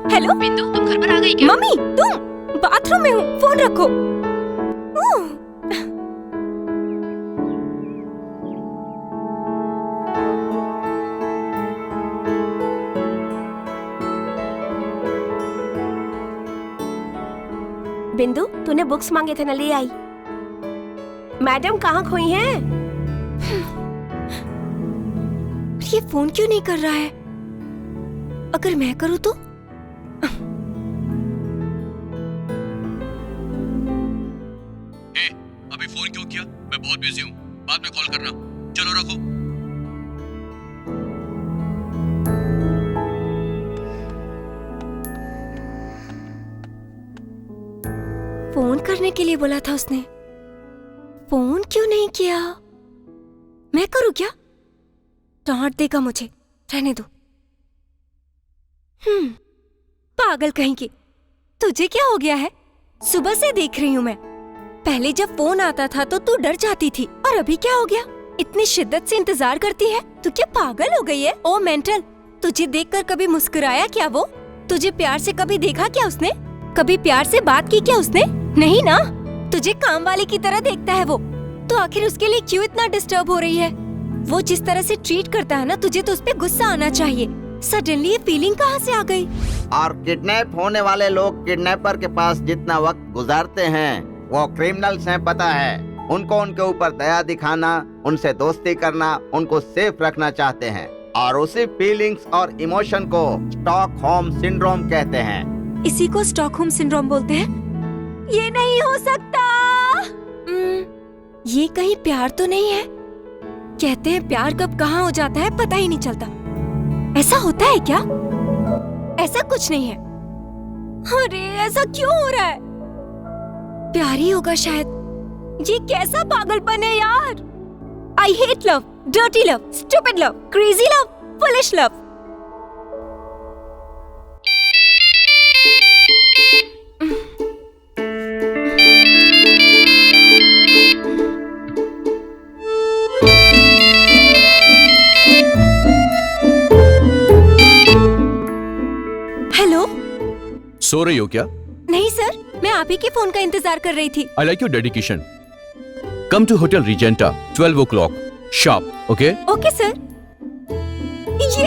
हेलो बिंदु, तुम घर पर आ गई क्या? मम्मी, तुम बाथरूम में हूँ, फोन रखो। बिंदु, तूने बुक्स मांगे थे ना, ले आई। मैडम कहाँ खोई हैं? ये फोन क्यों नहीं कर रहा है? अगर मैं करूँ तो? अभी फोन क्यों किया? मैं बहुत बिजी हूँ, बाद में कॉल करना। चलो रखो। फोन करने के लिए बोला था उसने, फोन क्यों नहीं किया? मैं करूँ क्या? डांट देगा मुझे, रहने दो। पागल कहीं की। तुझे क्या हो गया है? सुबह से देख रही हूँ मैं। पहले जब फोन आता था तो तू डर जाती थी, और अभी क्या हो गया? इतनी शिद्दत से इंतजार करती है। तू क्या पागल हो गई है? ओ मेंटल, तुझे देखकर कभी मुस्कुराया क्या वो? तुझे प्यार से कभी देखा क्या उसने? कभी प्यार से बात की क्या उसने? नहीं ना। तुझे काम वाले की तरह देखता है वो। तो आखिर उसके लिए क्यों इतना डिस्टर्ब हो रही है? वो जिस तरह से ट्रीट करता है ना, तुझे तो उस पे गुस्सा आना चाहिए। सडनली ये फीलिंग कहाँ से आ गई? और किडनैप होने वाले लोग किडनैपर के पास जितना वक्त गुजारते हैं वो क्रिमिनल्स हैं, पता है। उनको उनके ऊपर दया दिखाना, उनसे दोस्ती करना, उनको सेफ रखना चाहते हैं, और उसी फीलिंग्स और इमोशन को स्टॉकहोम सिंड्रोम कहते हैं। इसी को स्टॉकहोम सिंड्रोम बोलते हैं? ये नहीं हो सकता। ये कहीं प्यार तो नहीं है? कहते हैं प्यार कब कहाँ हो जाता है पता ही नहीं चलता। ऐसा होता है क्या? ऐसा कुछ नहीं है। अरे ऐसा क्यों हो रहा है? प्यार ही होगा शायद। ये कैसा पागलपन है यार। I hate love, dirty love, stupid love, crazy love, foolish love. Hello, सो रही हो क्या? नहीं सर, मैं आप ही के फोन का इंतजार कर रही थी। I like your dedication. Come to Hotel Regenta, 12 o'clock, sharp, okay? Okay sir. ये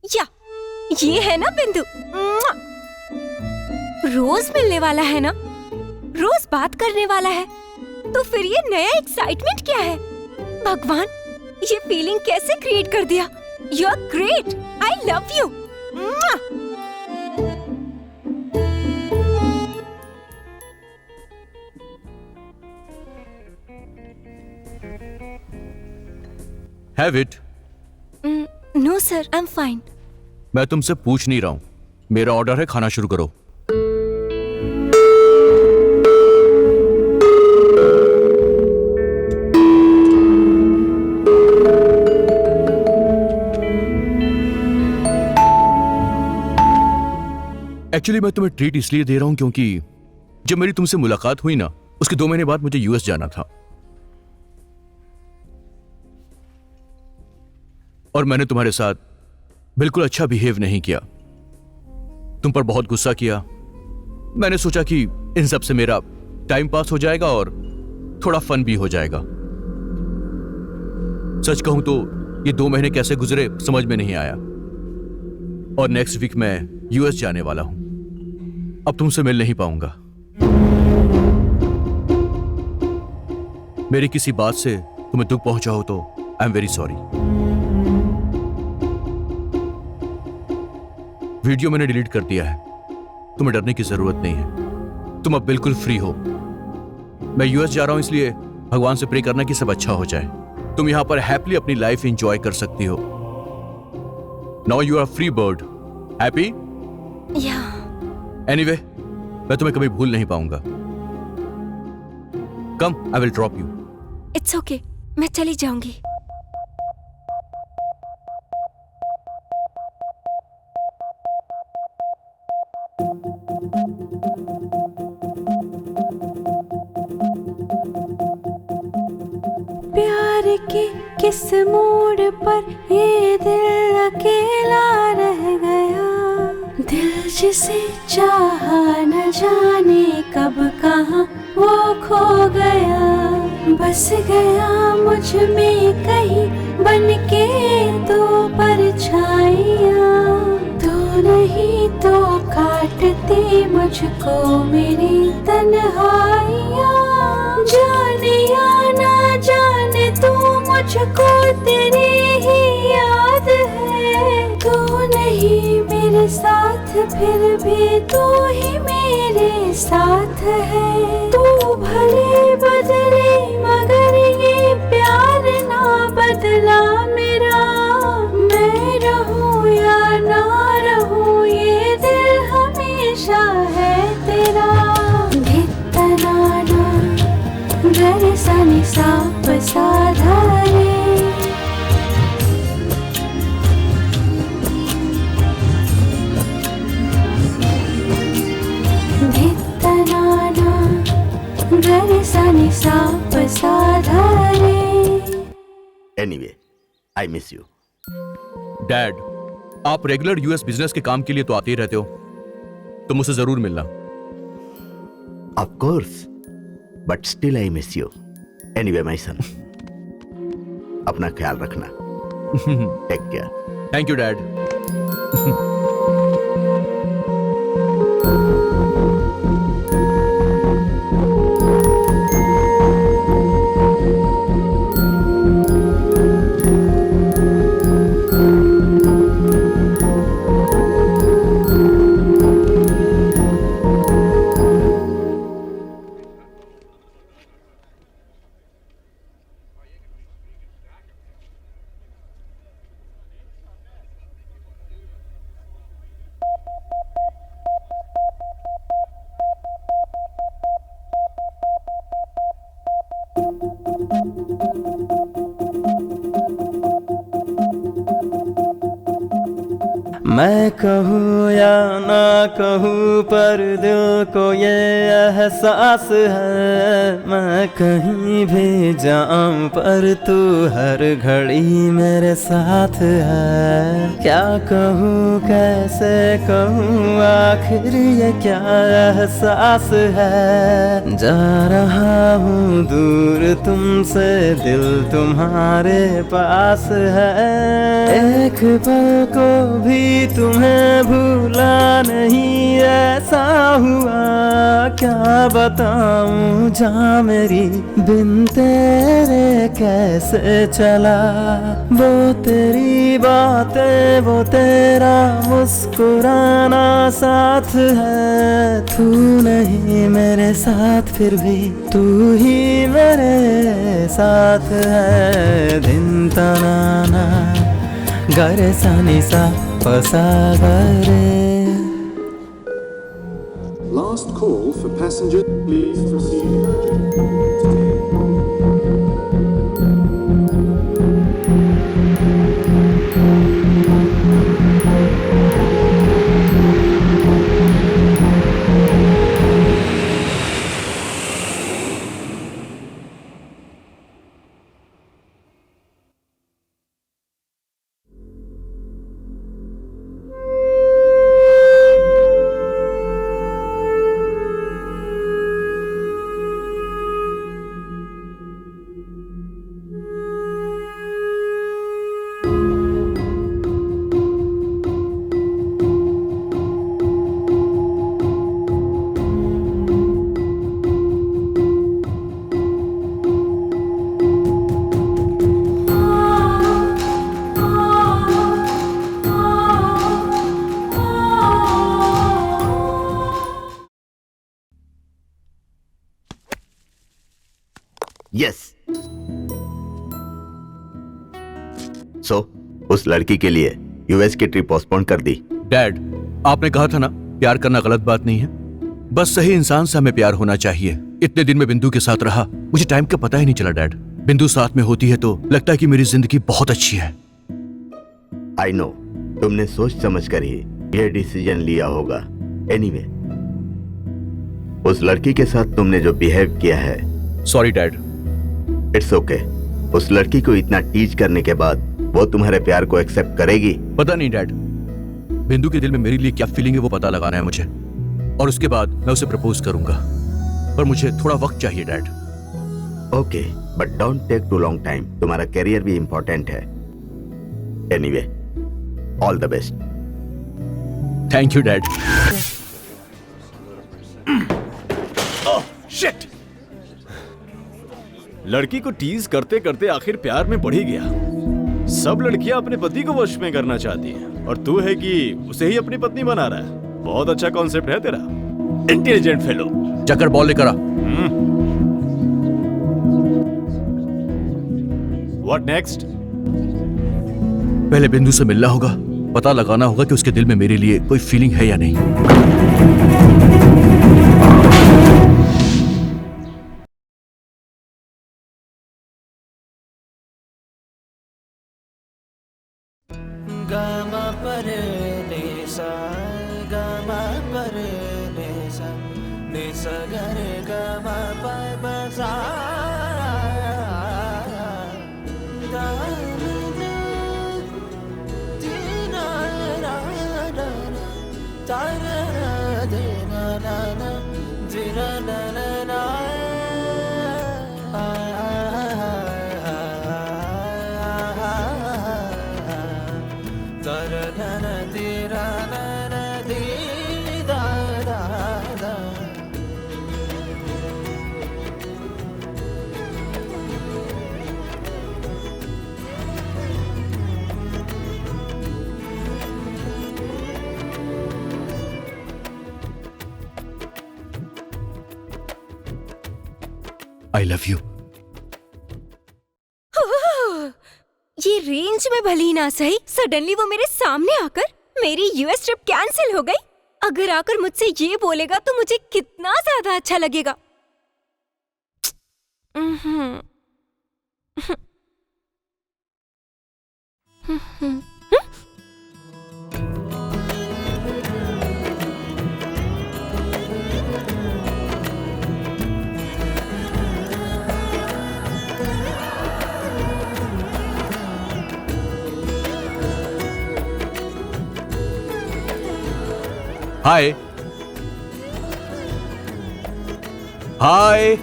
या, ये है ना बिंदु। रोज मिलने वाला है ना, रोज बात करने वाला है, तो फिर ये नया एक्साइटमेंट क्या है? भगवान, ये फीलिंग कैसे क्रिएट कर दिया? You are great, I love you. Have it. No sir, I am fine. मैं तुमसे पूछ नहीं रहा हूं, मेरा ऑर्डर है, खाना शुरू करो। एक्चुअली मैं तुम्हें ट्रीट इसलिए दे रहा हूं क्योंकि जब मेरी तुमसे मुलाकात हुई ना, उसके 2 महीने बाद मुझे यूएस जाना था और मैंने तुम्हारे साथ बिल्कुल अच्छा बिहेव नहीं किया, तुम पर बहुत गुस्सा किया। मैंने सोचा कि इन सब से मेरा टाइम पास हो जाएगा और थोड़ा फन भी हो जाएगा। सच कहूं तो ये 2 महीने कैसे गुजरे समझ में नहीं आया और नेक्स्ट वीक मैं यूएस जाने वाला हूं। अब तुमसे मिल नहीं पाऊंगा। मेरी किसी बात से तुम्हें दुख पहुंचा हो तो आई एम वेरी सॉरी। वीडियो मैंने डिलीट कर दिया है, तुम्हें डरने की जरूरत नहीं है, तुम अब बिल्कुल फ्री हो। मैं यूएस जा रहा हूं इसलिए भगवान से प्रे करना कि सब अच्छा हो जाए। तुम यहां पर हैप्पीली अपनी लाइफ एंजॉय कर सकती हो। Now you are free bird, happy? Yeah anyway, मैं तुम्हें कभी भूल नहीं पाऊंगा। Come, I will drop you. It's okay, मैं चली जाऊंगी। प्यार के किस मोड़ पर ये दिल अकेला रह गया, दिल जिसे चाहा न जाने कब कहाँ वो खो गया। बस गया मुझ में कहीं बन के तो परछाइयाँ, तो नहीं तो काटती मुझको मेरी तन्हाइयाँ। जाने या ना जाने तू मुझको तेरी ही याद है, तू नहीं मेरे साथ फिर भी तू ही मेरे साथ है। तू भले बदले मगर ये प्यार ना बदला मेरा, मैं रहूं या ना रहूं ये दिल हमेशा है तेरा। धित्तनाना गर सनि साप साधारे, धित्तनाना गर सनि साप साधारे। Anyway, I miss you. Dad, आप रेगुलर यूएस बिजनेस के काम के लिए तो आते ही रहते हो, तो मुझसे जरूर मिलना। Of course, but still I miss you. Anyway my son, अपना ख्याल रखना। Take care. Thank you dad. मैं कहूँ या ना कहूँ पर दिल को ये एहसास है, मैं कहीं भी जाऊँ पर तू हर घड़ी मेरे साथ है। क्या कहूँ कैसे कहूँ आखिर ये क्या एहसास है, जा रहा हूँ दूर तुमसे दिल तुम्हारे पास है। एक पल को भी तुम्हें भूला नहीं ऐसा हुआ, क्या बताऊं जा मेरी बिन तेरे कैसे चला। वो तेरी बातें वो तेरा मुस्कुराना साथ है, तू नहीं मेरे साथ फिर भी तू ही मेरे साथ है। दिन तनाना गरे सा नि सा पसा गरे। Last call for passengers. Please proceed. Yes. So उस लड़की के लिए यूएस की ट्रिप पोस्टपोन कर दी। डैड, आपने कहा था ना प्यार करना गलत बात नहीं है, बस सही इंसान से हमें प्यार होना चाहिए। इतने दिन में बिंदु के साथ रहा, मुझे टाइम का पता ही नहीं चला डैड। बिंदु साथ में होती है तो लगता है कि मेरी जिंदगी बहुत अच्छी है। आई नो, तुमने सोच समझ कर ही यह डिसीजन लिया होगा। एनीवे, उस लड़की के साथ तुमने जो बिहेव किया है, सॉरी डैड। It's okay. उस लड़की को इतना टीच करने के बाद वो तुम्हारे प्यार को एक्सेप्ट करेगी? पता नहीं डैड, बिंदु के दिल में मेरे लिए क्या फीलिंग है वो पता लगाना है मुझे, और उसके बाद मैं उसे प्रपोज करूंगा, पर मुझे थोड़ा वक्त चाहिए dad. Okay, but don't take too long time. तुम्हारा कैरियर भी इंपॉर्टेंट है। Anyway, all the best. Thank you dad. Shit! लड़की को टीज करते करते आखिर प्यार में पड़ ही गया। सब लड़कियां अपने पति को वश में करना चाहती हैं, और तू है कि उसे ही अपनी पत्नी बना रहा है। बहुत अच्छा कॉन्सेप्ट है तेरा, इंटेलिजेंट फेलो। जाकर बॉल लेकर आ। What next? पहले बिंदु से मिलना होगा, पता लगाना होगा कि उसके दिल में मेरे लिए कोई फीलिंग है या नहीं। गामा पर ने सा, गामा पर ने सा, ने सा गा रे गामा पा पा सा, गा ना दी ना ना ना, ता ना ना दे ना ना ना, दी ना ना ना ना। I love you. ये रेंज में भली ही ना सही, सडनली वो मेरे सामने आकर मेरी यूएस ट्रिप कैंसिल हो गई। अगर आकर मुझसे ये बोलेगा तो मुझे कितना ज्यादा अच्छा लगेगा। हाय हाय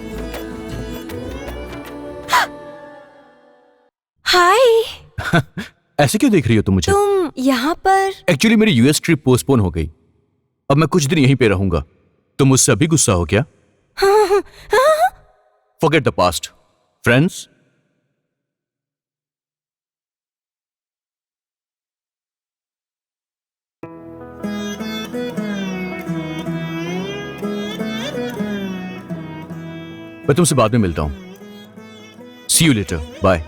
हाय। ऐसे क्यों देख रही हो तुम मुझे? तुम यहाँ पर? एक्चुअली मेरी यूएस ट्रिप पोस्टपोन हो गई। अब मैं कुछ दिन यहीं पे रहूंगा। तुम मुझसे अभी गुस्सा हो क्या? Forget the past. Friends? मैं तुमसे बाद में मिलता हूं। See you later. Bye.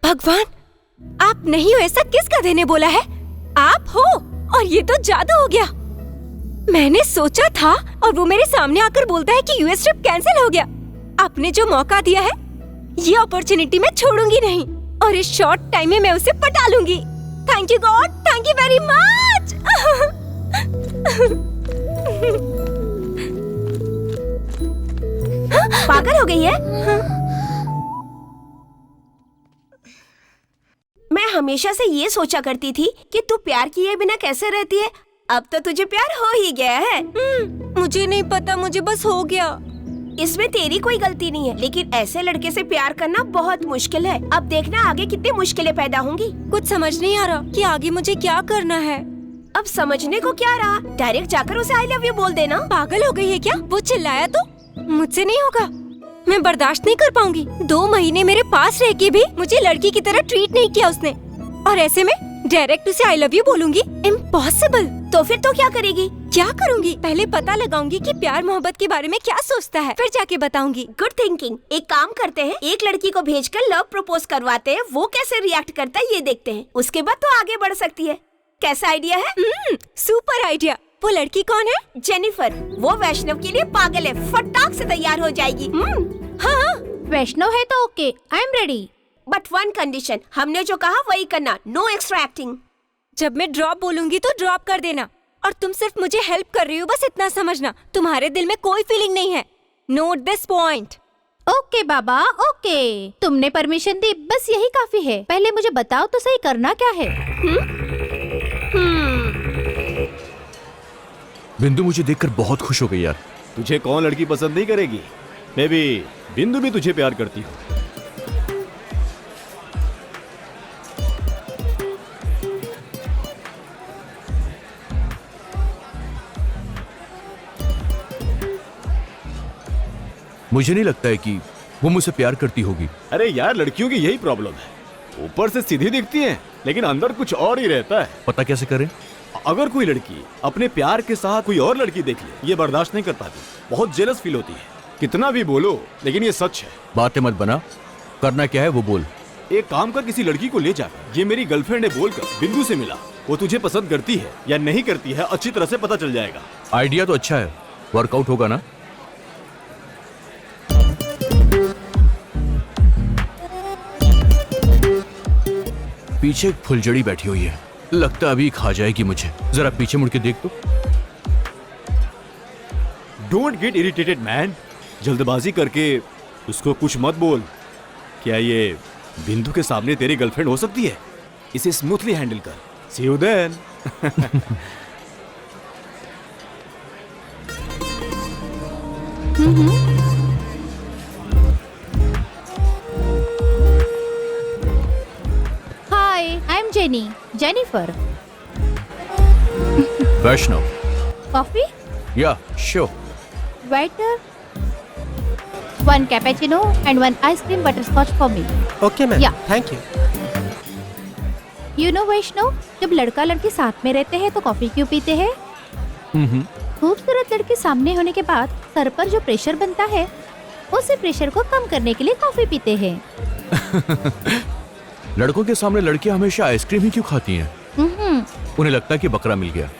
भगवान, आप नहीं हो ऐसा किस गधे ने बोला है? आप हो, और ये तो जादू हो गया। मैंने सोचा था और वो मेरे सामने आकर बोलता है कि यूएस ट्रिप कैंसिल हो गया। आपने जो मौका दिया है, ये अपॉर्चुनिटी मैं छोड़ूंगी नहीं, और इस शॉर्ट टाइम में मैं उसे पटा लूंगी। Thank you God, thank you very much. पागल हो गई है? मैं हमेशा से ये सोचा करती थी कि तू प्यार किए बिना कैसे रहती है। अब तो तुझे प्यार हो ही गया है। मुझे नहीं पता, मुझे बस हो गया। इसमें तेरी कोई गलती नहीं है, लेकिन ऐसे लड़के से प्यार करना बहुत मुश्किल है। अब देखना आगे कितनी मुश्किलें पैदा होंगी। कुछ समझ नहीं आ रहा कि आगे मुझे क्या करना है। अब समझने को क्या रहा, डायरेक्ट जाकर उसे आई लव यू बोल देना। पागल हो गई है क्या? वो चिल्लाया तो मुझसे नहीं होगा, मैं बर्दाश्त नहीं कर पाऊंगी। 2 महीने मेरे पास रह के भी मुझे लड़की की तरह ट्रीट नहीं किया उसने, और ऐसे में डायरेक्ट उसे आई लव यू बोलूंगी? इम्पॉसिबल। तो फिर तो क्या करेगी? क्या करूंगी? पहले पता लगाऊंगी कि प्यार मोहब्बत के बारे में क्या सोचता है, फिर जाके बताऊंगी। Good thinking. एक काम करते हैं, एक लड़की को भेजकर लव प्रपोज करवाते हैं, वो कैसे रिएक्ट करता है ये देखते हैं, उसके बाद तो आगे बढ़ सकती है। कैसा आइडिया है? Super idea. वो लड़की कौन है? जेनिफर। वो वैष्णव के लिए पागल है, फटाक से तैयार हो जाएगी। हाँ, वैष्णव है तो okay, I am ready. But one condition, हमने जो कहा वही करना, नो एक्स्ट्रा एक्टिंग। जब मैं ड्रॉप बोलूंगी तो ड्रॉप कर देना, और तुम सिर्फ मुझे हेल्प कर रही हो, बस इतना समझना। तुम्हारे दिल में कोई फीलिंग नहीं है। Note this point. Okay Baba, okay, तुमने परमिशन दी, बस यही काफी है। पहले मुझे बताओ तो सही, करना क्या है? बिंदु मुझे देखकर बहुत खुश हो गई यार। तुझे कौन लड़की पसंद नहीं करेगी? मे बी बिंदु भी तुझे प्यार करती हो। मुझे नहीं लगता है कि वो मुझसे प्यार करती होगी। अरे यार, लड़कियों की यही प्रॉब्लम है, ऊपर से सीधी दिखती हैं, लेकिन अंदर कुछ और ही रहता है। पता कैसे करें? अगर कोई लड़की अपने प्यार के साथ कोई और लड़की देख ले, ये बर्दाश्त नहीं कर पाती, बहुत जेलस फील होती है। कितना भी बोलो, लेकिन ये सच है। बातें मत बना, करना क्या है वो बोल। एक काम कर, किसी लड़की को ले जाकर ये मेरी गर्लफ्रेंड है बोलकर बिंदु से मिला। वो तुझे पसंद करती है या नहीं करती है अच्छी तरह से पता चल जाएगा। आइडिया तो अच्छा है, वर्कआउट होगा ना? पीछे एक फुलझड़ी बैठी हुई है, लगता अभी खा जाएगी मुझे। जरा पीछे मुड़ के देख तो। Don't get irritated man. जल्दबाजी करके उसको कुछ मत बोल। क्या ये बिंदु के सामने तेरी गर्लफ्रेंड हो सकती है? इसे स्मूथली हैंडल कर। See you then. Hi, I am Jenny, Jennifer. Vaishnav. Coffee? Yeah sure. Waiter, 1 cappuccino and 1 ice cream butterscotch for me. Okay ma'am, Yeah. Thank you. You know वैष्णव, जब लड़का लड़की साथ में रहते हैं तो कॉफी क्यों पीते हैं? खूबसूरत लड़की सामने होने के बाद सर पर जो प्रेशर बनता है, उसी प्रेशर को कम करने के लिए कॉफी पीते हैं। लड़कों के सामने लड़कियां हमेशा आइसक्रीम ही क्यों खाती हैं? उन्हें लगता है कि बकरा मिल गया।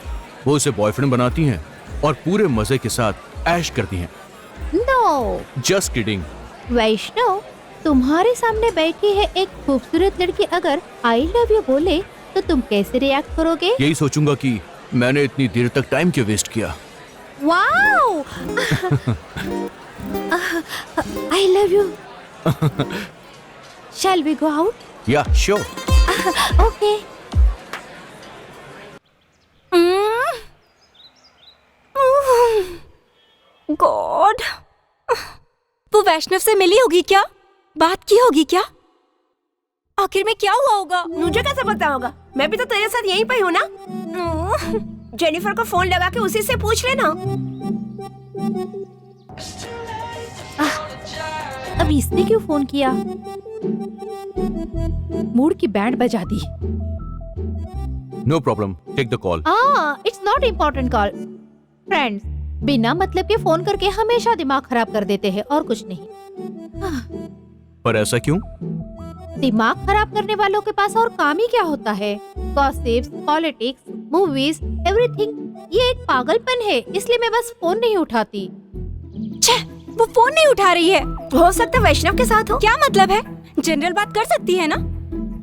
वो उसे बॉयफ्रेंड बनाती हैं और पूरे मजे के साथ ऐश करती हैं। No, just kidding. वैष्णव, तुम्हारे सामने बैठी है एक खूबसूरत लड़की, अगर आई लव यू बोले तो तुम कैसे रिएक्ट करोगे? यही सोचूंगा कि मैंने इतनी देर तक टाइम क्यों वेस्ट किया। Wow! I love you. Shall we go out? या श्योर। Okay. वैष्णव से मिली होगी क्या? बात की होगी क्या? आखिर में क्या हुआ होगा? मुझे कैसे पता होगा? मैं भी तो तेरे साथ यहीं पे हूँ ना। जेनिफर को फोन लगा के उसी से पूछ लेना। अब इसने क्यों फोन किया? मूड की बैंड बजा दी। No problem, take the call. It's not important call. Friends बिना मतलब के फोन करके हमेशा दिमाग खराब कर देते हैं और कुछ नहीं। पर ऐसा क्यों? दिमाग खराब करने वालों के पास और काम ही क्या होता है? Gossips, politics, movies, everything. ये एक पागलपन है, इसलिए मैं बस फोन नहीं उठाती। छे, वो फोन नहीं उठा रही है। हो सकता है वैष्णव के साथ हो। क्या मतलब है? जनरल बात कर सकती है ना?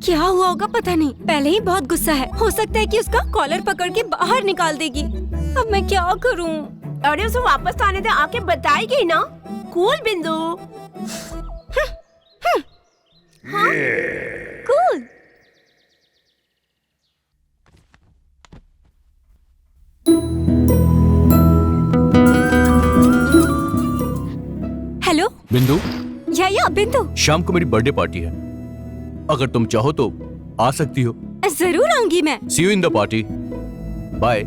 क्या हुआ होगा पता नहीं। पहले ही बहुत गुस्सा है, हो सकता है कि उसका कॉलर पकड़ के बाहर निकाल देगी। अब मैं क्या करूं? अरे उसे वापस तो आने दे, आके बताएगी ना। कूल बिंदु। हाँ? कूल। हेलो बिंदु। या बिंदु। शाम को मेरी बर्थडे पार्टी है, अगर तुम चाहो तो आ सकती हो। जरूर आऊंगी मैं। See you in the party. Bye.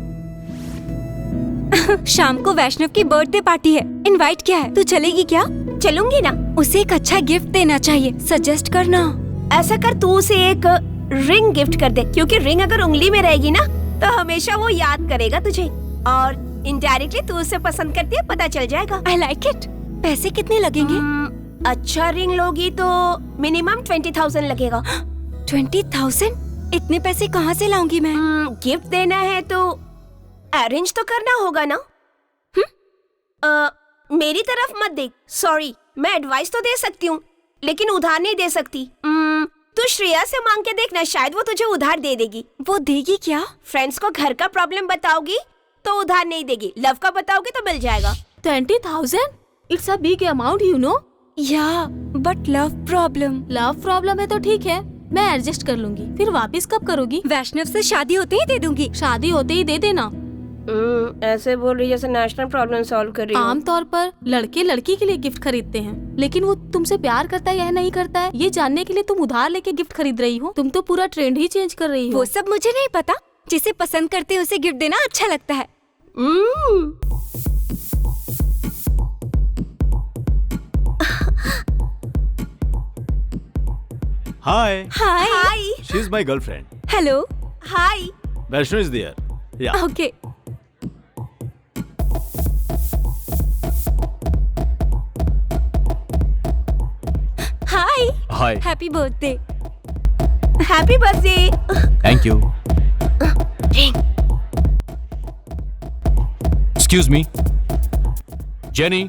शाम को वैष्णव की बर्थडे पार्टी है, इनवाइट किया है। तू चलेगी क्या? चलूंगी ना। उसे एक अच्छा गिफ्ट देना चाहिए, सजेस्ट करना। ऐसा कर, तू उसे एक रिंग गिफ्ट कर दे, क्योंकि रिंग अगर उंगली में रहेगी ना तो हमेशा वो याद करेगा तुझे, और इनडायरेक्टली तू उसे पसंद करती है पता चल जाएगा। I like it. पैसे कितने लगेंगे? अच्छा रिंग लोगी तो मिनिमम 20,000 लगेगा। 20,000? इतने पैसे कहाँ से लाऊंगी मैं? गिफ्ट देना है तो अरेंज तो करना होगा ना। मेरी तरफ मत देख। सॉरी, मैं एडवाइस तो दे सकती हूँ लेकिन उधार नहीं दे सकती। तू श्रेया से मांग के देखना, शायद वो तुझे उधार दे देगी। वो देगी क्या? फ्रेंड्स को घर का प्रॉब्लम बताओगी तो उधार नहीं देगी, लव का बताओगी तो मिल जाएगा। 20,000? It's a big amount you know. या बट लव प्रॉब्लम है तो ठीक है, मैं एडजस्ट कर लूंगी। फिर वापस कब करोगी? वैष्णव से शादी होते ही दे दूंगी। शादी होते ही दे देना। ऐसे बोल रही जैसे नेशनल प्रॉब्लम सॉल्व कर रही हो। आमतौर पर लड़के लड़की के लिए गिफ्ट खरीदते हैं, लेकिन वो तुमसे प्यार करता है या नहीं करता है ये जानने के लिए तुम उधार लेके गिफ्ट खरीद रही हो। तुम तो पूरा ट्रेंड ही चेंज कर रही हो। वो सब मुझे नहीं पता। जिसे पसंद करते हैं उसे गिफ्ट देना अच्छा लगता है। Hi. Hi. She's my girlfriend. Hello. Hi. Vaishnu is there. Yeah. Okay. Hi. Hi. Happy birthday. Happy birthday. Thank you. Ring. Excuse me. Jenny.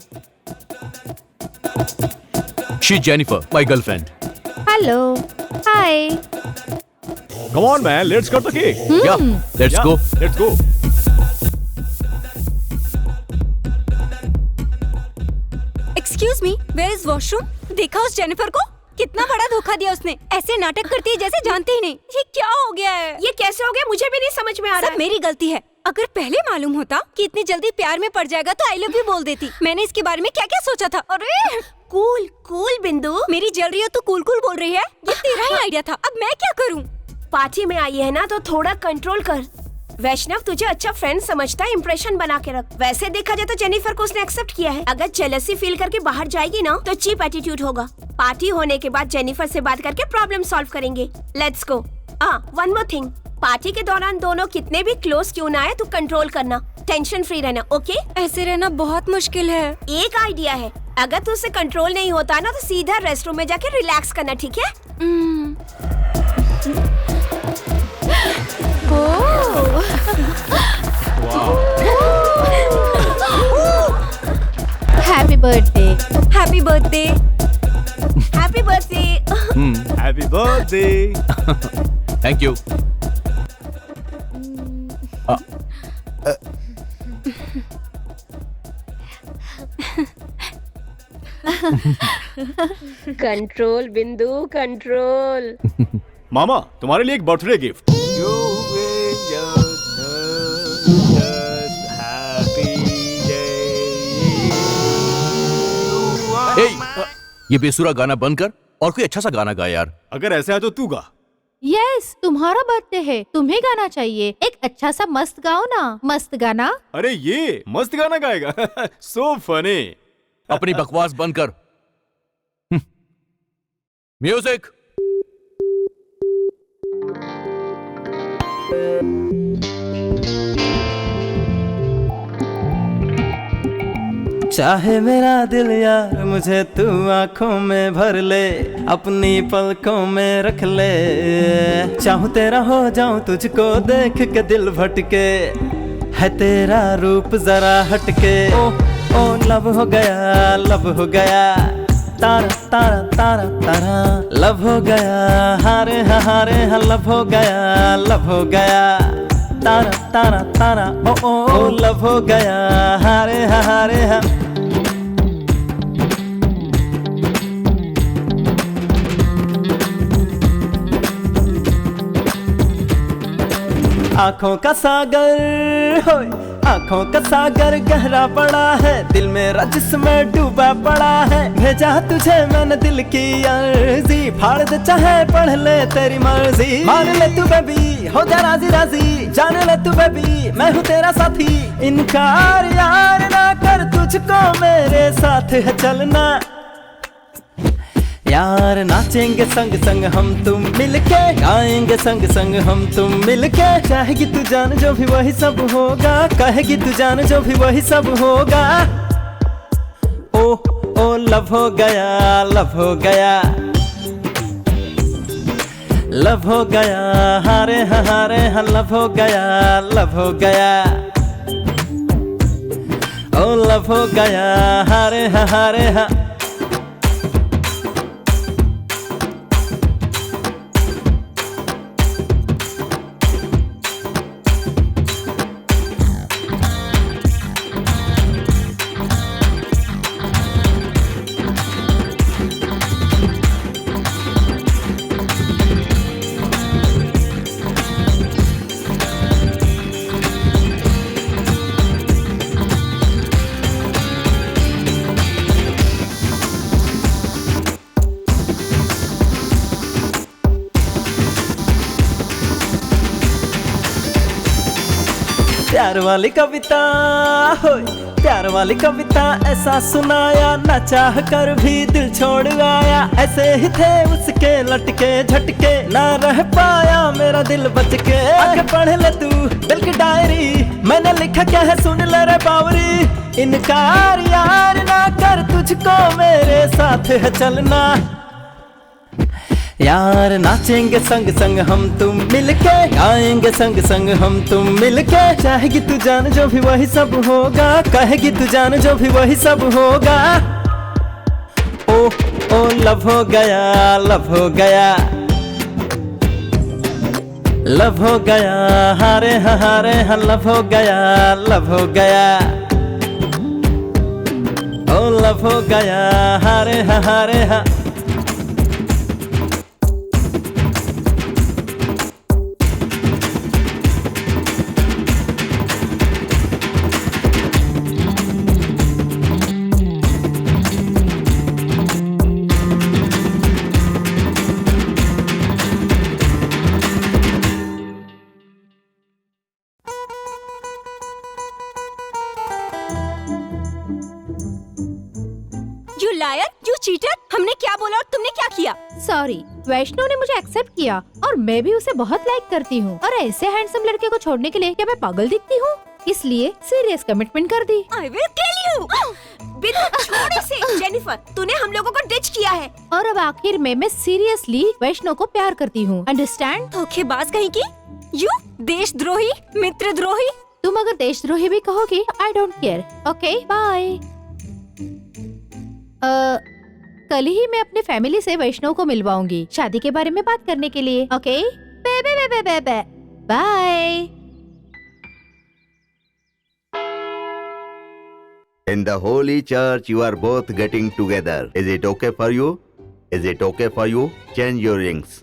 She's Jennifer, my girlfriend. Hello. Hi. Come on, man. Let's cut the cake. Yeah. Let's go. Let's go. Excuse me. Where is washroom? देखा उस जेनिफर को? कितना बड़ा धोखा दिया उसने। ऐसे नाटक करती है जैसे जानती ही नहीं। ये क्या हो गया है? ये कैसे हो गया मुझे भी नहीं समझ में आ रहा है। सब मेरी गलती है। अगर पहले मालूम होता कि इतनी जल्दी प्यार में पड़ जाएगा तो आई लव यू बोल देती। मैंने इसके बारे में क्या क्या सोचा था। अरे कूल कूल बिंदु। मेरी जल रही हो तो कूल कूल बोल रही है। ये तेरा ही आइडिया था। अब मैं क्या करूँ? पार्टी में आई है ना तो थोड़ा कंट्रोल कर। वैष्णव तुझे अच्छा फ्रेंड समझता है, इंप्रेशन बना के रख। वैसे देखा जाए तो जेनिफर को उसने एक्सेप्ट किया है। अगर जेलसी फील करके बाहर जाएगी ना तो चीप एटीट्यूड होगा। पार्टी होने के बाद जेनिफर से बात करके प्रॉब्लम सॉल्व करेंगे। Let's go. One more thing, party के दौरान दोनों कितने भी क्लोज क्यों ना आए तू कंट्रोल करना, टेंशन फ्री रहना। ओके? ऐसे रहना बहुत मुश्किल है। एक आइडिया है, अगर तू उससे कंट्रोल नहीं होता ना तो सीधा रेस्ट रूम में जाके रिलैक्स करना, ठीक है? Happy birthday. Happy birthday. Happy birthday. Happy birthday. Thank you. Control बिंदु, कंट्रोल। मामा, तुम्हारे लिए एक बर्थडे गिफ्ट। ये बेसुरा गाना बंद कर और कोई अच्छा सा गाना गा यार। अगर ऐसा है तो तू गा। यस, तुम्हारा बर्थडे है, तुम्हें गाना चाहिए। एक अच्छा सा मस्त गाओ ना, मस्त गाना। अरे ये मस्त गाना गाएगा। So funny. अपनी बकवास बंद कर। म्यूजिक। चाहे मेरा दिल यार मुझे तू आंखों में भर ले, अपनी पलकों में रख ले। चाहूं तेरा हो जाऊं तुझको देख के दिल भटके, है तेरा रूप जरा हटके। ओ लब हो गया, लब हो गया, तारा तारा तारा तारा लब हो गया। हारे हाँ लब हो गया, लब हो गया, तारा तारा तारा ओ लब हो गया। हारे हाँ आंखों का सागर होए, आंखों का सागर गहरा पड़ा है, दिल मेरा जिसमें डूबा पड़ा है। भेजा तुझे मैंने दिल की अर्जी, फाड़ दे चाहे पढ़ ले तेरी मर्जी। मान ले तू बेबी, हो जा राजी राजी, जान ले तू बेबी मैं हूँ तेरा साथी। इनकार यार ना कर, तुझको मेरे साथ है चलना। यार नाचेंगे संग संग हम तुम मिलके, गाएंगे संग संग हम तुम मिलके। चाहेगी तू जान जो भी वही सब होगा, कहेगी तू जान जो भी वही सब होगा। ओ लब हो गया, लब हो गया, लब हो गया। हारे हाँ लब हो गया, लब हो गया, ओ लब हो गया। हारे हाँ प्यार वाली कविता होए, प्यार वाली कविता ऐसा सुनाया, ना चाह कर भी दिल छोड़ आया। ऐसे ही थे उसके लटके झटके, ना रह पाया मेरा दिल बच के। आके पढ़ ले तू दिल की डायरी, मैंने लिखा क्या है सुन ले रे बावरी। इनकार यार ना कर, तुझको मेरे साथ है चलना। यार नाचेंगे संग संग हम तुम मिलके, गाएंगे संग संग हम तुम मिलके। चाहेगी तू जान जो भी वही सब होगा, कहेगी तू जान जो भी वही सब होगा। ओ लब हो गया, लब हो गया, लब हो गया। हारे हाँ लब हो गया, लब हो गया, ओ लब हो गया। हारे हाँ You liar, you cheater! हमने क्या बोला और तुमने क्या किया? सॉरी, वैष्णव ने मुझे एक्सेप्ट किया और मैं भी उसे बहुत लाइक करती हूँ। और ऐसे हैंडसम लड़के को छोड़ने के लिए क्या मैं पागल दिखती हूँ? इसलिए सीरियस कमिटमेंट कर दी। I will kill you! बिना छोड़ इसे, जेनिफर, तूने हम लोगों को डिच किया है। और अब आखिर में मैं सीरियसली वैष्णव को प्यार करती हूँ। अंडरस्टैंड? धोखेबाज कहीं की? You देशद्रोही, मित्रद्रोही। तुम अगर देशद्रोही भी कहोगी, I don't care. Okay, bye. कल ही मैं अपनी फैमिली से वैष्णव को मिलवाऊंगी शादी के बारे में बात करने के लिए। Okay, bye. In the holy church, you are both getting together. Is it okay for you? Is it okay for you? Change your rings.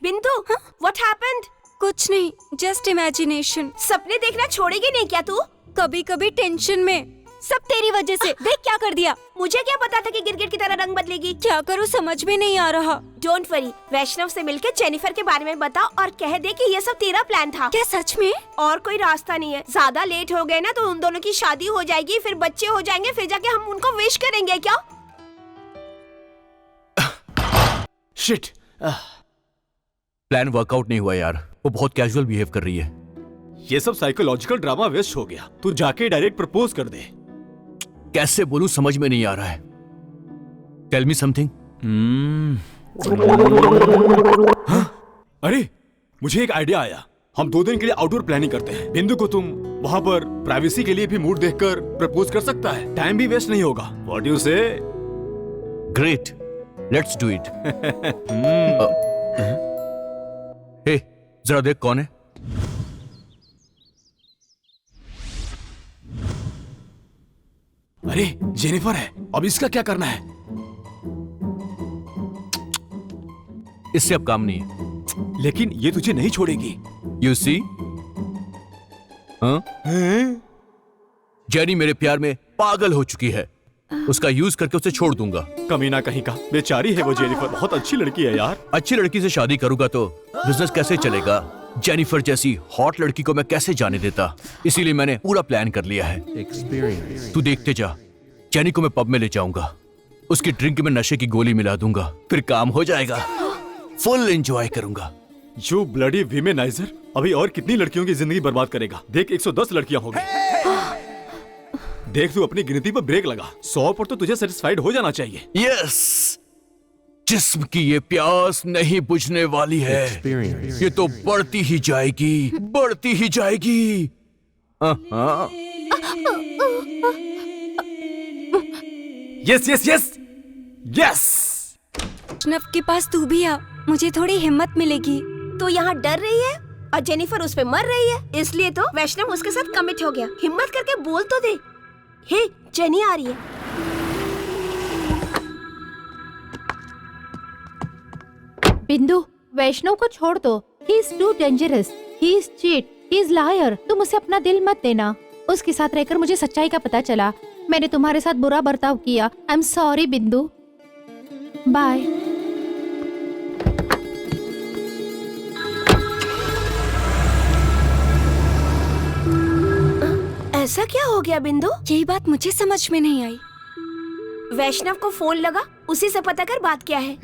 बिंदु, what happened? कुछ नहीं, जस्ट इमेजिनेशन। सपने देखना छोड़ेगी नहीं क्या तू? कभी कभी टेंशन में सब तेरी वजह से। देख क्या कर दिया। मुझे क्या पता था कि गिरगिट की तरह रंग बदलेगी। क्या करूँ समझ में नहीं आ रहा। डोंट वरी, वैष्णव से मिलके जेनिफर के बारे में बता और कह दे कि ये सब तेरा प्लान था। क्या सच में? और कोई रास्ता नहीं है। ज्यादा लेट हो गए ना तो उन दोनों की शादी हो जाएगी, फिर बच्चे हो जाएंगे, फिर जाके हम उनको विश करेंगे क्या? शिट। प्लान वर्कआउट नहीं हुआ यार, वो बहुत कैजुअल बिहेव कर रही है। ये सब साइकोलॉजिकल ड्रामा वेस्ट हो गया। तू जाके डायरेक्ट प्रपोज कर दे। कैसे बोलूं समझ में नहीं आ रहा है। Tell me something. अरे मुझे एक आइडिया आया। हम 2 दिन के लिए आउटडोर प्लानिंग करते हैं। बिंदु को तुम वहां पर प्राइवेसी के लिए भी मूड देखकर प्रपोज कर सकता है। टाइम भी वेस्ट नहीं होगा। What you say? Great, let's do it. Hey, जरा देख कौन है। अरे जेनिफर है। अब इसका क्या करना है? इससे अब काम नहीं है। लेकिन ये तुझे नहीं छोड़ेगी। यू सी, जेनी मेरे प्यार में पागल हो चुकी है। उसका यूज करके उसे छोड़ दूंगा। कमीना कहीं का। बेचारी है वो जेनिफर। बहुत अच्छी लड़की है यार। अच्छी लड़की से शादी करूंगा तो बिजनेस कैसे चलेगा? जेनिफर जैसी हॉट लड़की को मैं कैसे जाने देता? इसीलिए मैंने पूरा प्लान कर लिया है। तू देखते जा, जेनी को मैं पब में ले जाऊंगा। उसकी ड्रिंक में नशे की गोली मिला दूंगा, फिर काम हो जाएगा। फुल एंजॉय करूंगा। You bloody womaniser. अभी और कितनी लड़कियों की जिंदगी बर्बाद करेगा? देख 110 लड़कियां हो गई। देख तू अपनी गिनती पर ब्रेक लगा। 100 पर तो तुझे सेटिस्फाइड हो जाना चाहिए। यस, जिस्म की ये प्यास नहीं बुझने वाली है। ये तो बढ़ती ही जाएगी, बढ़ती ही जाएगी। Yes yes yes yes. Vaishnav के पास तू भी आ, मुझे थोड़ी हिम्मत मिलेगी। तो यहाँ डर रही है और जेनिफर उस पे मर रही है, इसलिए तो वैष्णव उसके साथ कमिट हो गया। हिम्मत करके बोल तो दे। हे, जेनी आ रही है। बिंदु, वैष्णव को छोड़ दो। He is too dangerous, he is cheat, he is liar. तुम उसे अपना दिल मत देना। उसके साथ रहकर मुझे सच्चाई का पता चला। मैंने तुम्हारे साथ बुरा बर्ताव किया। आई एम सॉरी बिंदु। बाय। ऐसा क्या हो गया बिंदु? यही बात मुझे समझ में नहीं आई। वैष्णव को फोन लगा, उसी से पता कर बात क्या है।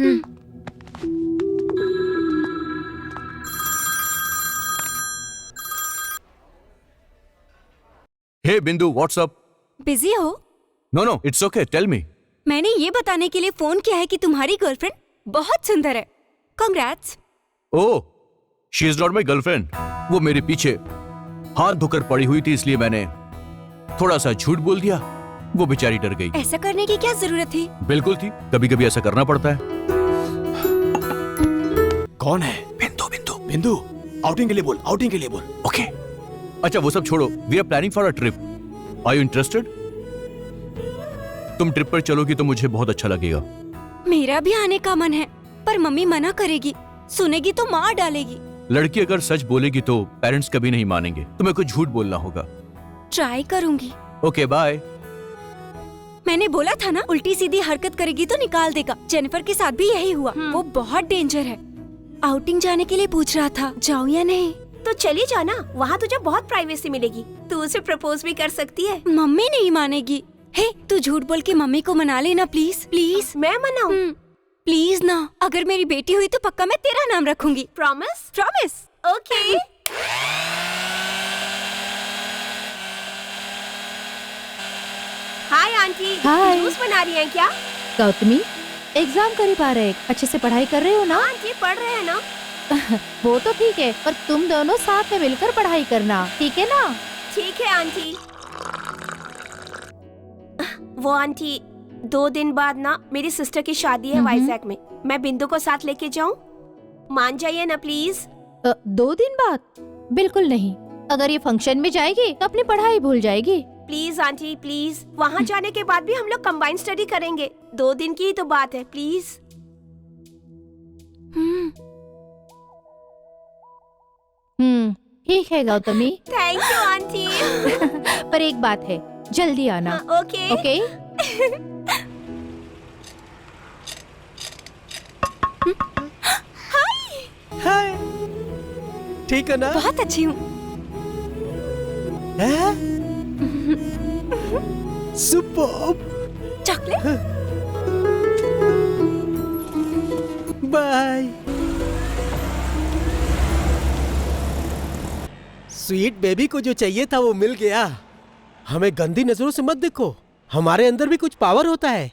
Hey Bindu, what's up? बिजी हो? No no, it's okay, tell me. मैंने ये बताने के लिए फोन किया है कि तुम्हारी गर्लफ्रेंड बहुत सुंदर है। Congrats. Oh, she is not my girlfriend. वो मेरे पीछे हाथ धोकर पड़ी हुई थी, इसलिए मैंने थोड़ा सा झूठ बोल दिया। वो बेचारी डर गई। ऐसा करने की क्या जरूरत थी? बिल्कुल थी, कभी कभी ऐसा करना पड़ता है। कौन है? बिंदु बिंदु बिंदु। आउटिंग के लिए बोल, आउटिंग के लिए बोल। ओके। अच्छा वो सब छोड़ो, we are planning for a trip. Are you interested? तुम ट्रिप पर चलोगी तो मुझे बहुत अच्छा लगेगा। मेरा भी आने का मन है, पर मम्मी मना करेगी। सुनेगी तो मार डालेगी। लड़की अगर सच बोलेगी तो पेरेंट्स कभी नहीं मानेंगे। तुम्हें कुछ झूठ बोलना होगा। ट्राई करूंगी। Okay bye. मैंने बोला था ना, उल्टी सीधी हरकत करेगी तो निकाल देगा। जेनिफर के साथ भी यही हुआ। वो बहुत डेंजर है। आउटिंग जाने के लिए पूछ रहा था, जाऊँ या नहीं? तो चली जाना, वहाँ तुझे बहुत प्राइवेसी मिलेगी। तू उसे प्रपोज भी कर सकती है। मम्मी नहीं मानेगी। हे, तू झूठ बोल के मम्मी को मना लेना प्लीज। प्लीज मैं मनाऊं? प्लीज ना। अगर मेरी बेटी हुई तो पक्का मैं तेरा नाम रखूंगी। Promise? Promise. Okay. Hi aunty, hi. Juice बना रही हैं क्या? गौतमी, एग्जाम करीब आ रहे हैं, अच्छे से पढ़ाई कर रहे हो ना? आंटी पढ़ रहे हैं ना। वो तो ठीक है, पर तुम दोनों साथ में मिलकर पढ़ाई करना, ठीक है ना? ठीक है आंटी। वो आंटी, 2 दिन बाद ना मेरी सिस्टर की शादी है वाइजैक में। मैं बिंदु को साथ लेके जाऊं? मान जाइए ना प्लीज। 2 दिन बाद? बिल्कुल नहीं। अगर ये फंक्शन में जाएगी तो अपनी पढ़ाई भूल जाएगी। प्लीज आंटी प्लीज, वहाँ जाने के बाद भी हम लोग कंबाइंड स्टडी करेंगे। 2 दिन की ही तो बात है, प्लीज। ठीक है गौतमी। Thank you aunty. पर एक बात है, जल्दी आना। ओके। ओके? हाय। ठीक है ना? बहुत अच्छी हूँ। Super. Chocolate. Bye. Sweet baby को जो चाहिए था वो मिल गया। हमें गंदी नजरों से मत देखो, हमारे अंदर भी कुछ पावर होता है।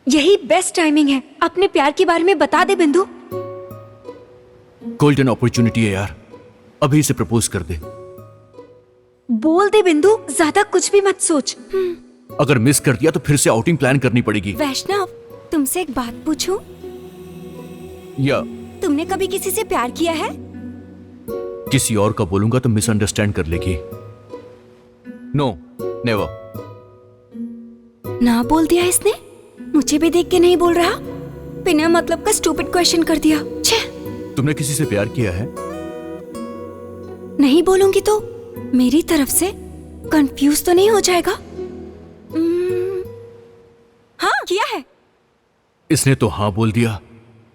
यही बेस्ट टाइमिंग है, अपने प्यार के बारे में बता दे बिंदु। गोल्डन अपॉर्चुनिटी है यार, अभी से प्रपोज कर दे। बोल दे बिंदु, ज्यादा कुछ भी मत सोच। अगर मिस कर दिया तो फिर से आउटिंग प्लान करनी पड़ेगी। वैष्णव, तुमसे एक बात पूछूं? या तुमने कभी किसी से प्यार किया है? किसी और का बोलूंगा तो मिसअंडरस्टैंड कर लेगी। No, never. ना बोल दिया इसने, मुझे भी देख के नहीं बोल रहा, बिना मतलब का स्टूपिड क्वेश्चन कर दिया। छे। तुमने किसी से प्यार किया है? नहीं बोलूंगी तो मेरी तरफ से कंफ्यूज तो नहीं हो जाएगा? हाँ, किया है। इसने तो हाँ बोल दिया,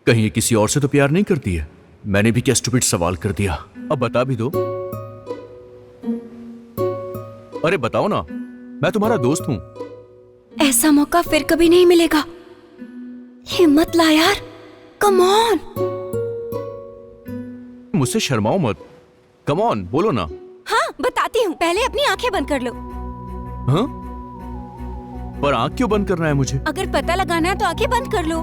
कहीं ये किसी और से तो प्यार नहीं करती है। मैंने भी क्या स्टूपिड सवाल कर दिया। अब बता भी दो। अरे बताओ ना, मैं तुम्हारा दोस्त हूं। ऐसा मौका फिर कभी नहीं मिलेगा। हिम्मत ला यार, कम ऑन। मुझसे शर्माओ मत, कम ऑन बोलो ना। हाँ बताती हूँ, पहले अपनी आंखें बंद कर लो। हाँ? पर आंख क्यों बंद करना है मुझे? अगर पता लगाना है तो आंखें बंद कर लो।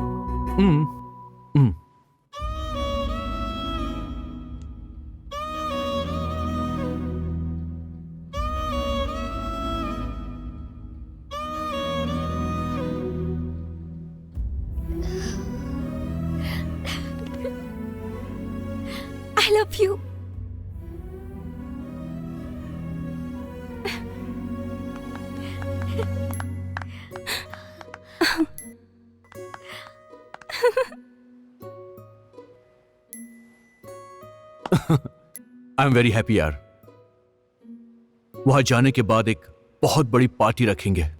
I love you. I am very happy यार। वहां जाने के बाद एक बहुत बड़ी पार्टी रखेंगे,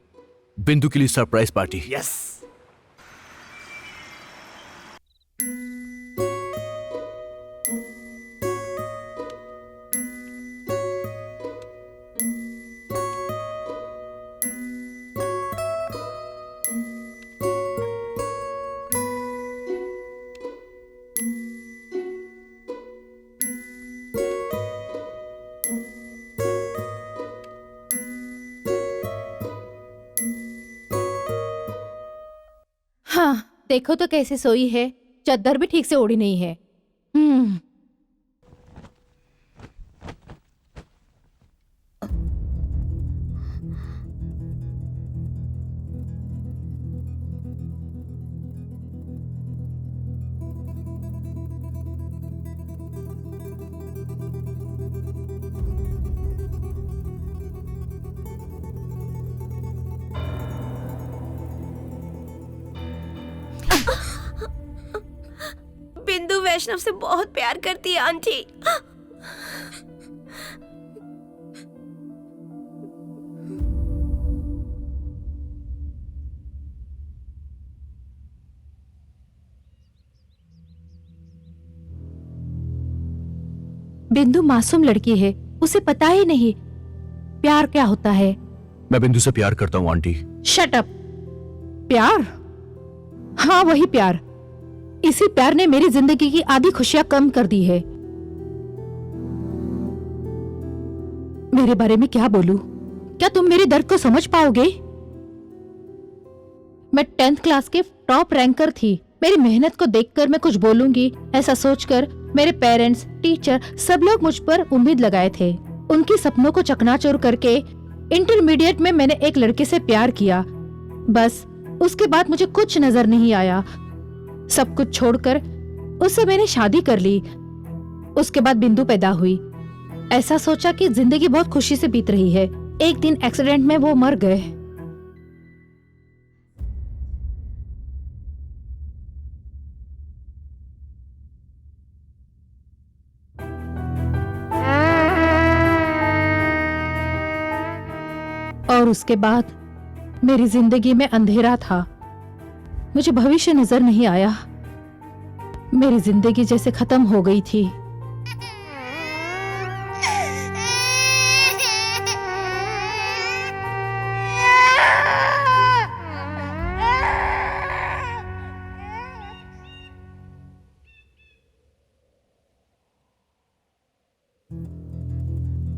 बिंदु के लिए सरप्राइज पार्टी। यस। हाँ, देखो तो कैसे सोई है, चद्दर भी ठीक से ओढ़ी नहीं है। बिंदु वैष्णव से बहुत प्यार करती है आंटी। बिंदु मासूम लड़की है, उसे पता ही नहीं प्यार क्या होता है। मैं बिंदु से प्यार करता हूं आंटी। Shut up. प्यार? हाँ वही प्यार। इसी प्यार ने मेरी जिंदगी की आधी खुशियां कम कर दी है। मेरे बारे में क्या बोलूं? क्या तुम मेरे दर्द को समझ पाओगे? मैं 10th क्लास के टॉप रैंकर थी। मेरी मेहनत को देखकर मैं कुछ बोलूंगी ऐसा सोचकर मेरे पेरेंट्स, टीचर सब लोग मुझ पर उम्मीद लगाए थे। उनकी सपनों को चकनाचूर करके इंटरमीडिएट में मैंने एक लड़के से प्यार किया। बस उसके बाद मुझे कुछ नजर नहीं आया। सब कुछ छोड़कर उससे मैंने शादी कर ली। उसके बाद बिंदु पैदा हुई। ऐसा सोचा कि जिंदगी बहुत खुशी से बीत रही है। एक दिन एक्सीडेंट में वो मर गए। और उसके बाद मेरी जिंदगी में अंधेरा था। मुझे भविष्य नजर नहीं आया। मेरी जिंदगी जैसे खत्म हो गई थी।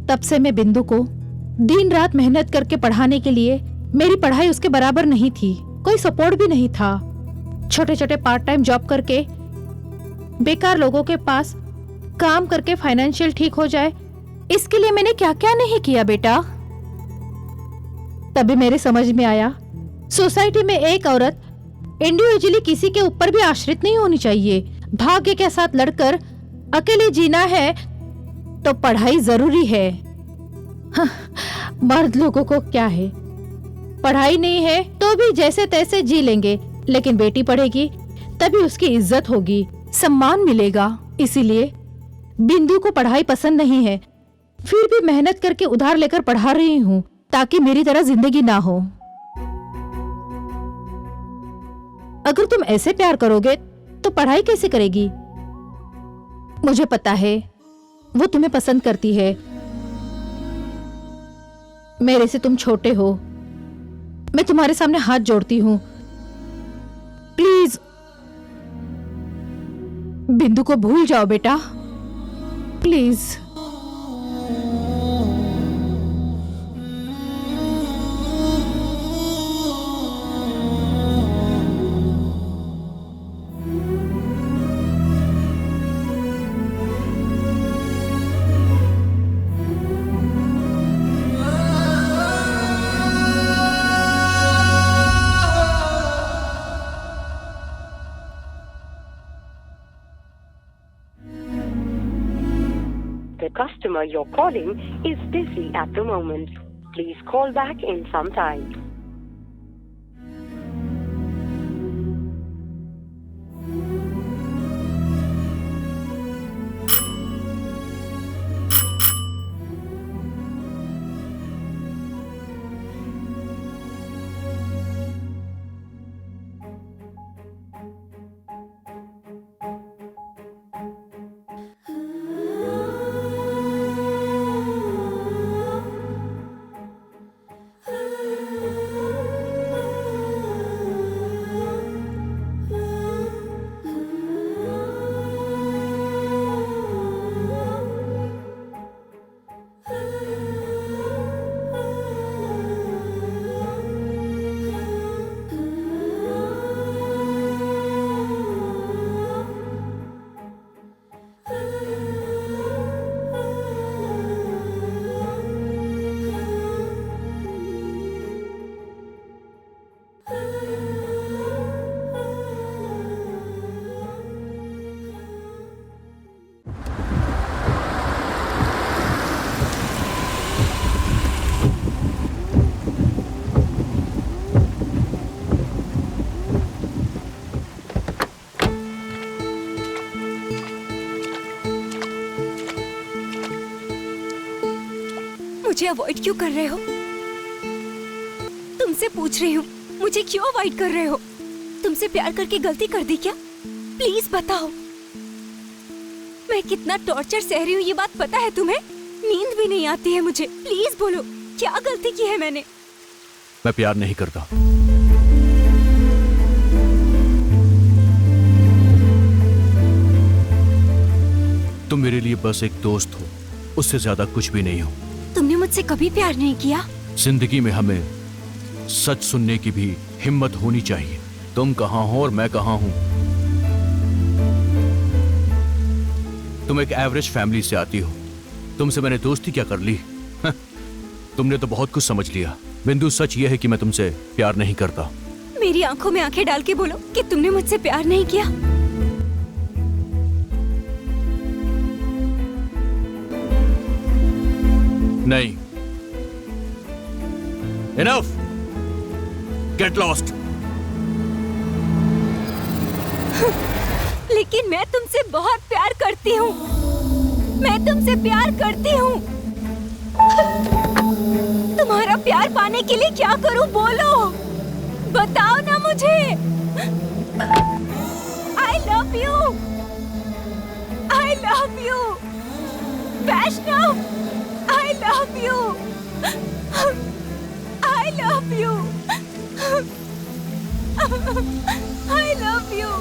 तब से मैं बिंदु को दिन रात मेहनत करके पढ़ाने के लिए, मेरी पढ़ाई उसके बराबर नहीं थी। कोई सपोर्ट भी नहीं था। छोटे छोटे पार्ट टाइम जॉब करके बेकार लोगों के पास काम करके फाइनेंशियल ठीक हो जाए, इसके लिए मैंने क्या क्या नहीं किया बेटा। तभी मेरे समझ में आया सोसाइटी में एक औरत इंडिविजुअली किसी के ऊपर भी आश्रित नहीं होनी चाहिए। भाग्य के साथ लड़कर अकेले जीना है तो पढ़ाई जरूरी है। हाँ, मर्द लोगों को क्या है, पढ़ाई नहीं है तो भी जैसे तैसे जी लेंगे, लेकिन बेटी पढ़ेगी तभी उसकी इज्जत होगी, सम्मान मिलेगा। इसीलिए बिंदु को पढ़ाई पसंद नहीं है, फिर भी मेहनत करके उधार लेकर पढ़ा रही हूँ ताकि मेरी तरह जिंदगी ना हो। अगर तुम ऐसे प्यार करोगे तो पढ़ाई कैसे करेगी? मुझे पता है वो तुम्हें पसंद करती है। मेरे से तुम छोटे हो, मैं तुम्हारे सामने हाथ जोड़ती हूँ, प्लीज बिंदु को भूल जाओ बेटा, please. The customer you're calling is busy at the moment. Please call back in some time. मुझे अवॉइड क्यों कर रहे हो? तुमसे पूछ रही हूँ, मुझे क्यों अवॉइड कर रहे हो? तुमसे प्यार करके गलती कर दी क्या? प्लीज बताओ। मैं कितना टॉर्चर सह रही हूँ ये बात पता है तुम्हें? नींद भी नहीं आती है मुझे। प्लीज बोलो, क्या गलती की है मैंने? मैं प्यार नहीं करता। तुम मेरे लिए बस एक दोस्त हो, उससे ज्यादा कुछ भी नहीं हो। तुमने मुझसे कभी प्यार नहीं किया? जिंदगी में हमें सच सुनने की भी हिम्मत होनी चाहिए। तुम कहाँ हो और मैं कहाँ हूं। तुम एक एवरेज फैमिली से आती हो, तुमसे मैंने दोस्ती क्या कर ली? तुमने तो बहुत कुछ समझ लिया। बिंदु, सच यह है कि मैं तुमसे प्यार नहीं करता। मेरी आंखों में आंखें डाल के बोलो कि तुमने मुझसे प्यार नहीं किया। नहीं। Enough! Get lost! लेकिन मैं तुमसे बहुत प्यार करती हूँ। मैं तुमसे प्यार करती हूँ। तुम्हारा प्यार पाने के लिए क्या करूँ बोलो? बताओ ना मुझे। I love you. I love you. Vaishnav, I love you. I love you. I love you.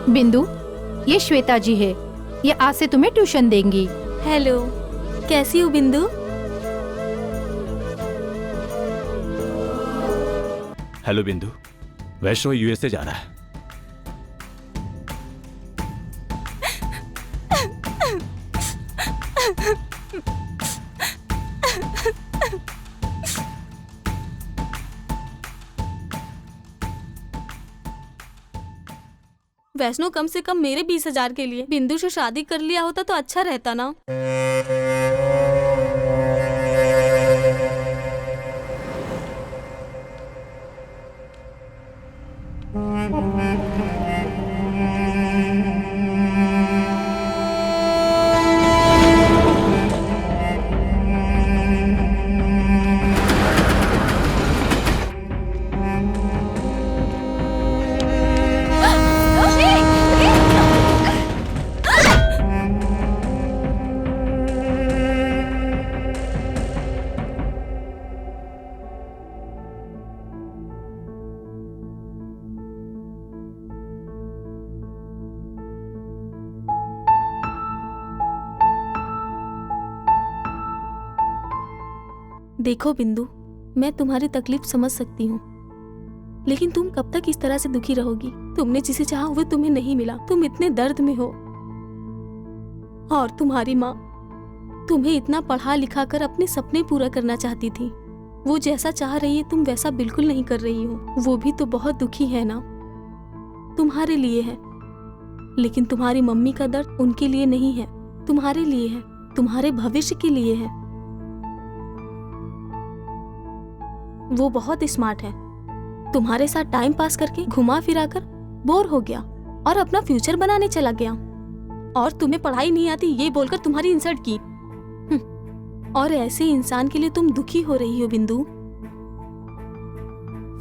बिंदु, ये श्वेता जी है, ये आज से तुम्हें ट्यूशन देंगी। हेलो, कैसी हो बिंदु? हेलो बिंदु, वैष्णव यूएसए जा रहा है। वैष्णो, कम से कम मेरे 20,000 के लिए बिंदु से शादी कर लिया होता तो अच्छा रहता ना। देखो बिंदु, मैं तुम्हारी तकलीफ समझ सकती हूँ, लेकिन तुम कब तक इस तरह से दुखी रहोगी? तुमने जिसे चाहा वो तुम्हें नहीं मिला, तुम इतने दर्द में हो। और तुम्हारी माँ तुम्हें इतना पढ़ा लिखा कर अपने सपने पूरा करना चाहती थी। वो जैसा चाह रही है तुम वैसा बिल्कुल नहीं कर रही हो। वो भी तो बहुत दुखी है ना, तुम्हारे लिए है, लेकिन तुम्हारी मम्मी का दर्द उनके लिए नहीं है, तुम्हारे लिए है, तुम्हारे भविष्य के लिए है। वो बहुत स्मार्ट है, तुम्हारे साथ टाइम पास करके घुमा फिरा कर बोर हो गया और अपना फ्यूचर बनाने चला गया, और तुम्हें पढ़ाई नहीं आती ये बोलकर तुम्हारी इंसल्ट की। और ऐसे इंसान के लिए तुम दुखी हो रही हो बिंदु।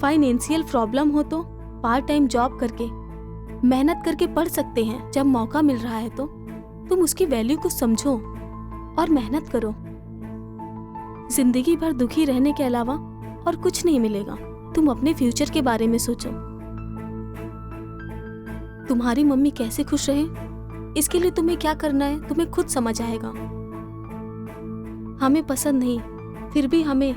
फाइनेंशियल प्रॉब्लम हो तो पार्ट टाइम जॉब करके मेहनत करके पढ़ सकते हैं। जब मौका मिल रहा है तो तुम उसकी वैल्यू को समझो और मेहनत करो। जिंदगी भर दुखी रहने के अलावा और कुछ नहीं मिलेगा। तुम अपने फ्यूचर के बारे में सोचो। तुम्हारी मम्मी कैसे खुश रहे, इसके लिए तुम्हें क्या करना है तुम्हें खुद समझ आएगा। हमें पसंद नहीं, फिर भी हमें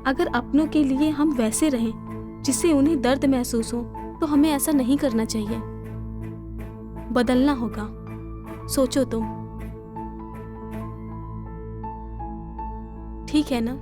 अगर अपनों के लिए हम वैसे रहें जिससे उन्हें दर्द महसूस हो, तो हमें ऐसा नहीं करना चाहिए। बदलना होगा, सोचो तुम। ठीक है ना?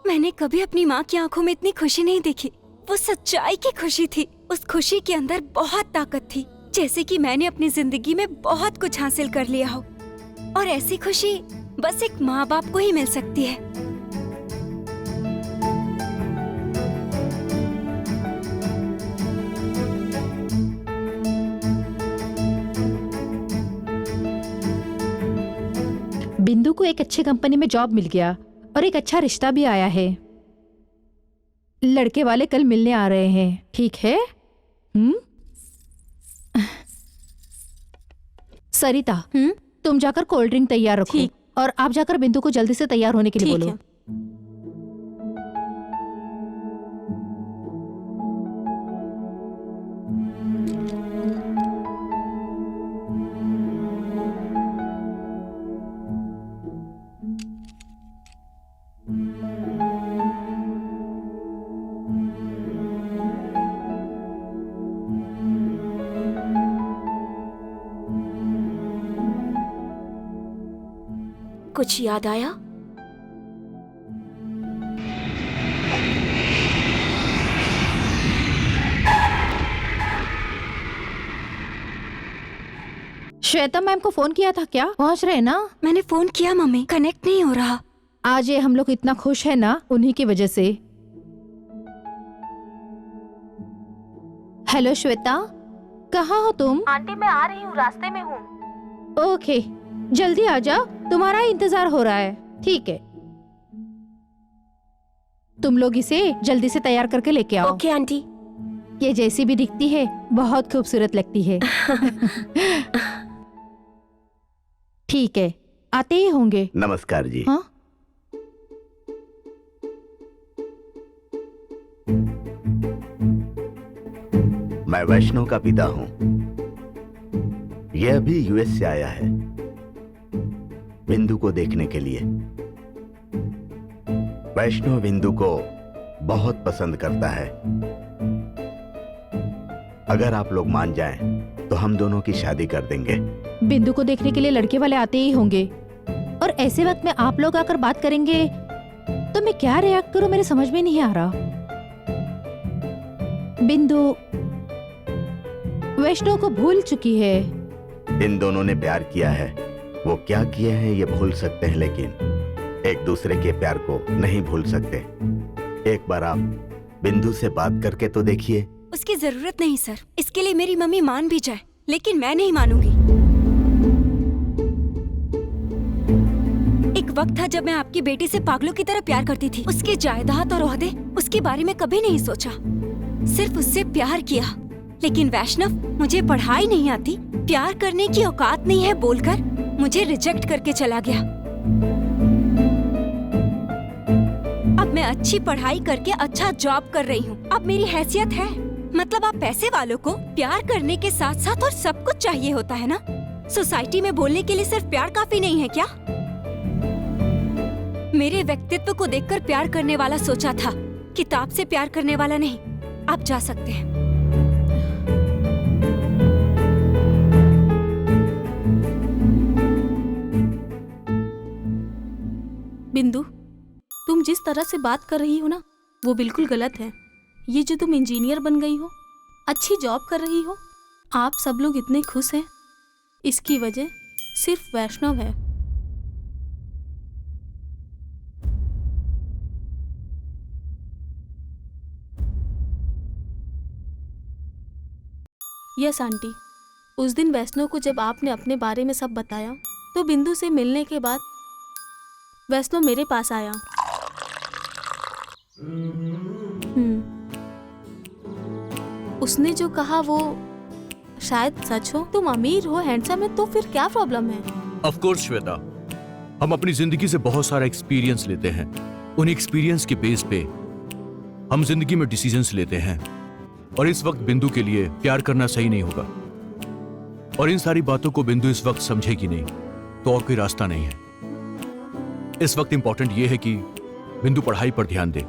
मैंने कभी अपनी माँ की आंखों में इतनी खुशी नहीं देखी। वो सच्चाई की खुशी थी। उस खुशी के अंदर बहुत ताकत थी, जैसे कि मैंने अपनी जिंदगी में बहुत कुछ हासिल कर लिया हो। और ऐसी खुशी बस एक माँ बाप को ही मिल सकती है। बिंदु को एक अच्छी कंपनी में जॉब मिल गया और एक अच्छा रिश्ता भी आया है। लड़के वाले कल मिलने आ रहे हैं, ठीक है? सरिता, तुम जाकर कोल्ड ड्रिंक तैयार रखो और आप जाकर बिंदु को जल्दी से तैयार होने के लिए बोलो। कुछ याद आया? श्वेता मैम को फोन किया था क्या? पहुंच रहे ना? मैंने फोन किया मम्मी, कनेक्ट नहीं हो रहा। आज ये हम लोग इतना खुश है ना, उन्हीं की वजह से। हेलो श्वेता, कहाँ हो तुम? आंटी मैं आ रही हूँ, रास्ते में हूँ। ओके, जल्दी आ जाओ, तुम्हारा इंतजार हो रहा है। ठीक है, तुम लोग इसे जल्दी से तैयार करके लेके आओ। Okay aunty. ये जैसी भी दिखती है बहुत खूबसूरत लगती है। ठीक है, आते ही होंगे। नमस्कार जी। हाँ? मैं वैष्णव का पिता हूं। यह अभी यूएस से आया है बिंदु को देखने के लिए। वैष्णव बिंदु को बहुत पसंद करता है। अगर आप लोग मान जाएं, तो हम दोनों की शादी कर देंगे। बिंदु को देखने के लिए लड़के वाले आते ही होंगे, और ऐसे वक्त में आप लोग आकर बात करेंगे तो मैं क्या रिएक्ट करूं, मेरे समझ में नहीं आ रहा। बिंदु वैष्णव को भूल चुकी है। इन दोनों ने प्यार किया है, वो क्या किए हैं ये भूल सकते हैं, लेकिन एक दूसरे के प्यार को नहीं भूल सकते। एक बार आप बिंदु से बात करके तो देखिए। उसकी जरूरत नहीं सर, इसके लिए मेरी मम्मी मान भी जाए, लेकिन मैं नहीं मानूंगी। एक वक्त था जब मैं आपकी बेटी से पागलों की तरह प्यार करती थी। उसके जायदाद और ओहदे, उसके बारे में कभी नहीं सोचा, सिर्फ उससे प्यार किया। लेकिन वैष्णव मुझे पढ़ाई नहीं आती, प्यार करने की औकात नहीं है बोलकर मुझे रिजेक्ट करके चला गया। अब मैं अच्छी पढ़ाई करके अच्छा जॉब कर रही हूँ। अब मेरी हैसियत है। मतलब आप पैसे वालों को प्यार करने के साथ साथ और सब कुछ चाहिए होता है ना? सोसाइटी में बोलने के लिए सिर्फ प्यार काफी नहीं है क्या? मेरे व्यक्तित्व को देखकर प्यार करने वाला सोचा था, किताब से प्यार करने वाला नहीं। आप जा सकते हैं। बिंदु, तुम जिस तरह से बात कर रही हो ना, वो बिल्कुल गलत है। ये जो तुम इंजीनियर बन गई हो, अच्छी जॉब कर रही हो, आप सब लोग इतने खुश हैं, इसकी वजह सिर्फ वैष्णव है। यस आंटी, उस दिन वैष्णव को जब आपने अपने बारे में सब बताया, तो बिंदु से मिलने के बाद वैष्णव मेरे पास आया। उसने जो कहा वो शायद सच हो। तुम अमीर हो, हैंडसम है, तो फिर क्या प्रॉब्लम है? ऑफ कोर्स श्वेता, हम अपनी जिंदगी से बहुत सारा एक्सपीरियंस लेते हैं। उन एक्सपीरियंस के बेस पे हम जिंदगी में डिसीजंस लेते हैं। और इस वक्त बिंदु के लिए प्यार करना सही नहीं होगा, और इन सारी बातों को बिंदु इस वक्त समझेगी नहीं, तो और कोई रास्ता नहीं है। इस वक्त इंपॉर्टेंट यह है कि बिंदु पढ़ाई पर ध्यान दे।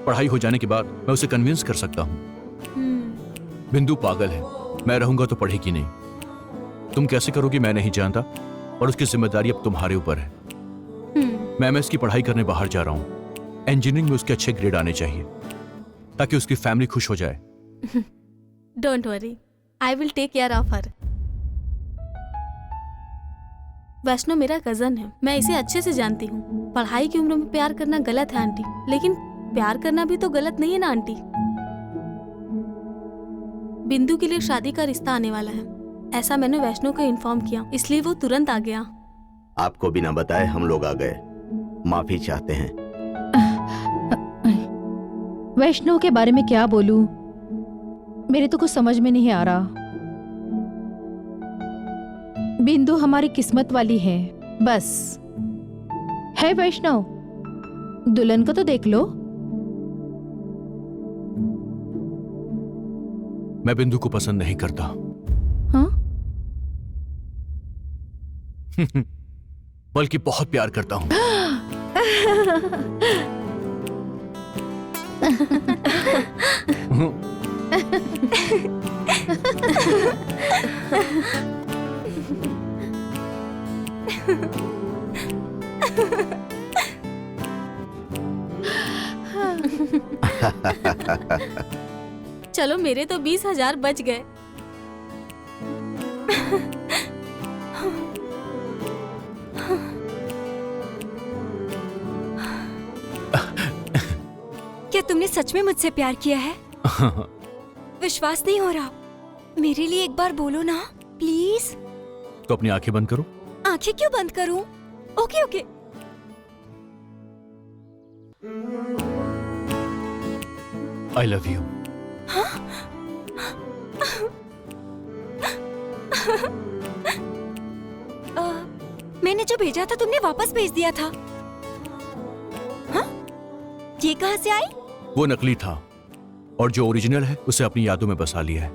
पढ़ाई हो जाने के बाद मैं उसे कन्विंस कर सकता हूं। बिंदु पागल है, मैं रहूंगा तो पढ़ेगी नहीं। तुम कैसे करोगी मैं नहीं जानता, और उसकी जिम्मेदारी अब तुम्हारे ऊपर है। मैं एमएस की पढ़ाई करने बाहर जा रहा हूं। इंजीनियरिंग में उसके अच्छे ग्रेड आने चाहिए, ताकि उसकी फैमिली खुश हो जाए। Don't worry, I will take care of her. Vaishnav मेरा कजन है, मैं इसे अच्छे से जानती हूँ। पढ़ाई की उम्र में प्यार करना गलत है आंटी, लेकिन प्यार करना भी तो गलत नहीं है ना आंटी? बिंदु के लिए शादी का रिश्ता आने वाला है, ऐसा मैंने वैष्णव को इन्फॉर्म किया, इसलिए वो तुरंत आ गया। आपको बिना बताए हम लोग आ गए, माफी चाहते हैं। वैष्णव के बारे में क्या बोलूं, मेरे तो कुछ समझ में नहीं आ रहा। बिंदु हमारी किस्मत वाली है, बस। है वैष्णव, दुल्हन को तो देख लो। मैं बिंदु को पसंद नहीं करता। हाँ? बल्कि बहुत प्यार करता हूं। चलो, मेरे तो 20,000 बच गए। क्या तुमने सच में मुझसे प्यार किया है? विश्वास नहीं हो रहा। मेरे लिए एक बार बोलो ना, प्लीज। तो अपनी आंखें बंद करो। आंखें क्यों बंद करूं? Okay okay. I love you. मैंने जो भेजा था तुमने वापस भेज दिया था। हाँ? ये कहाँ से आई? वो नकली था और जो ओरिजिनल है उसे अपनी यादों में बसा लिया है।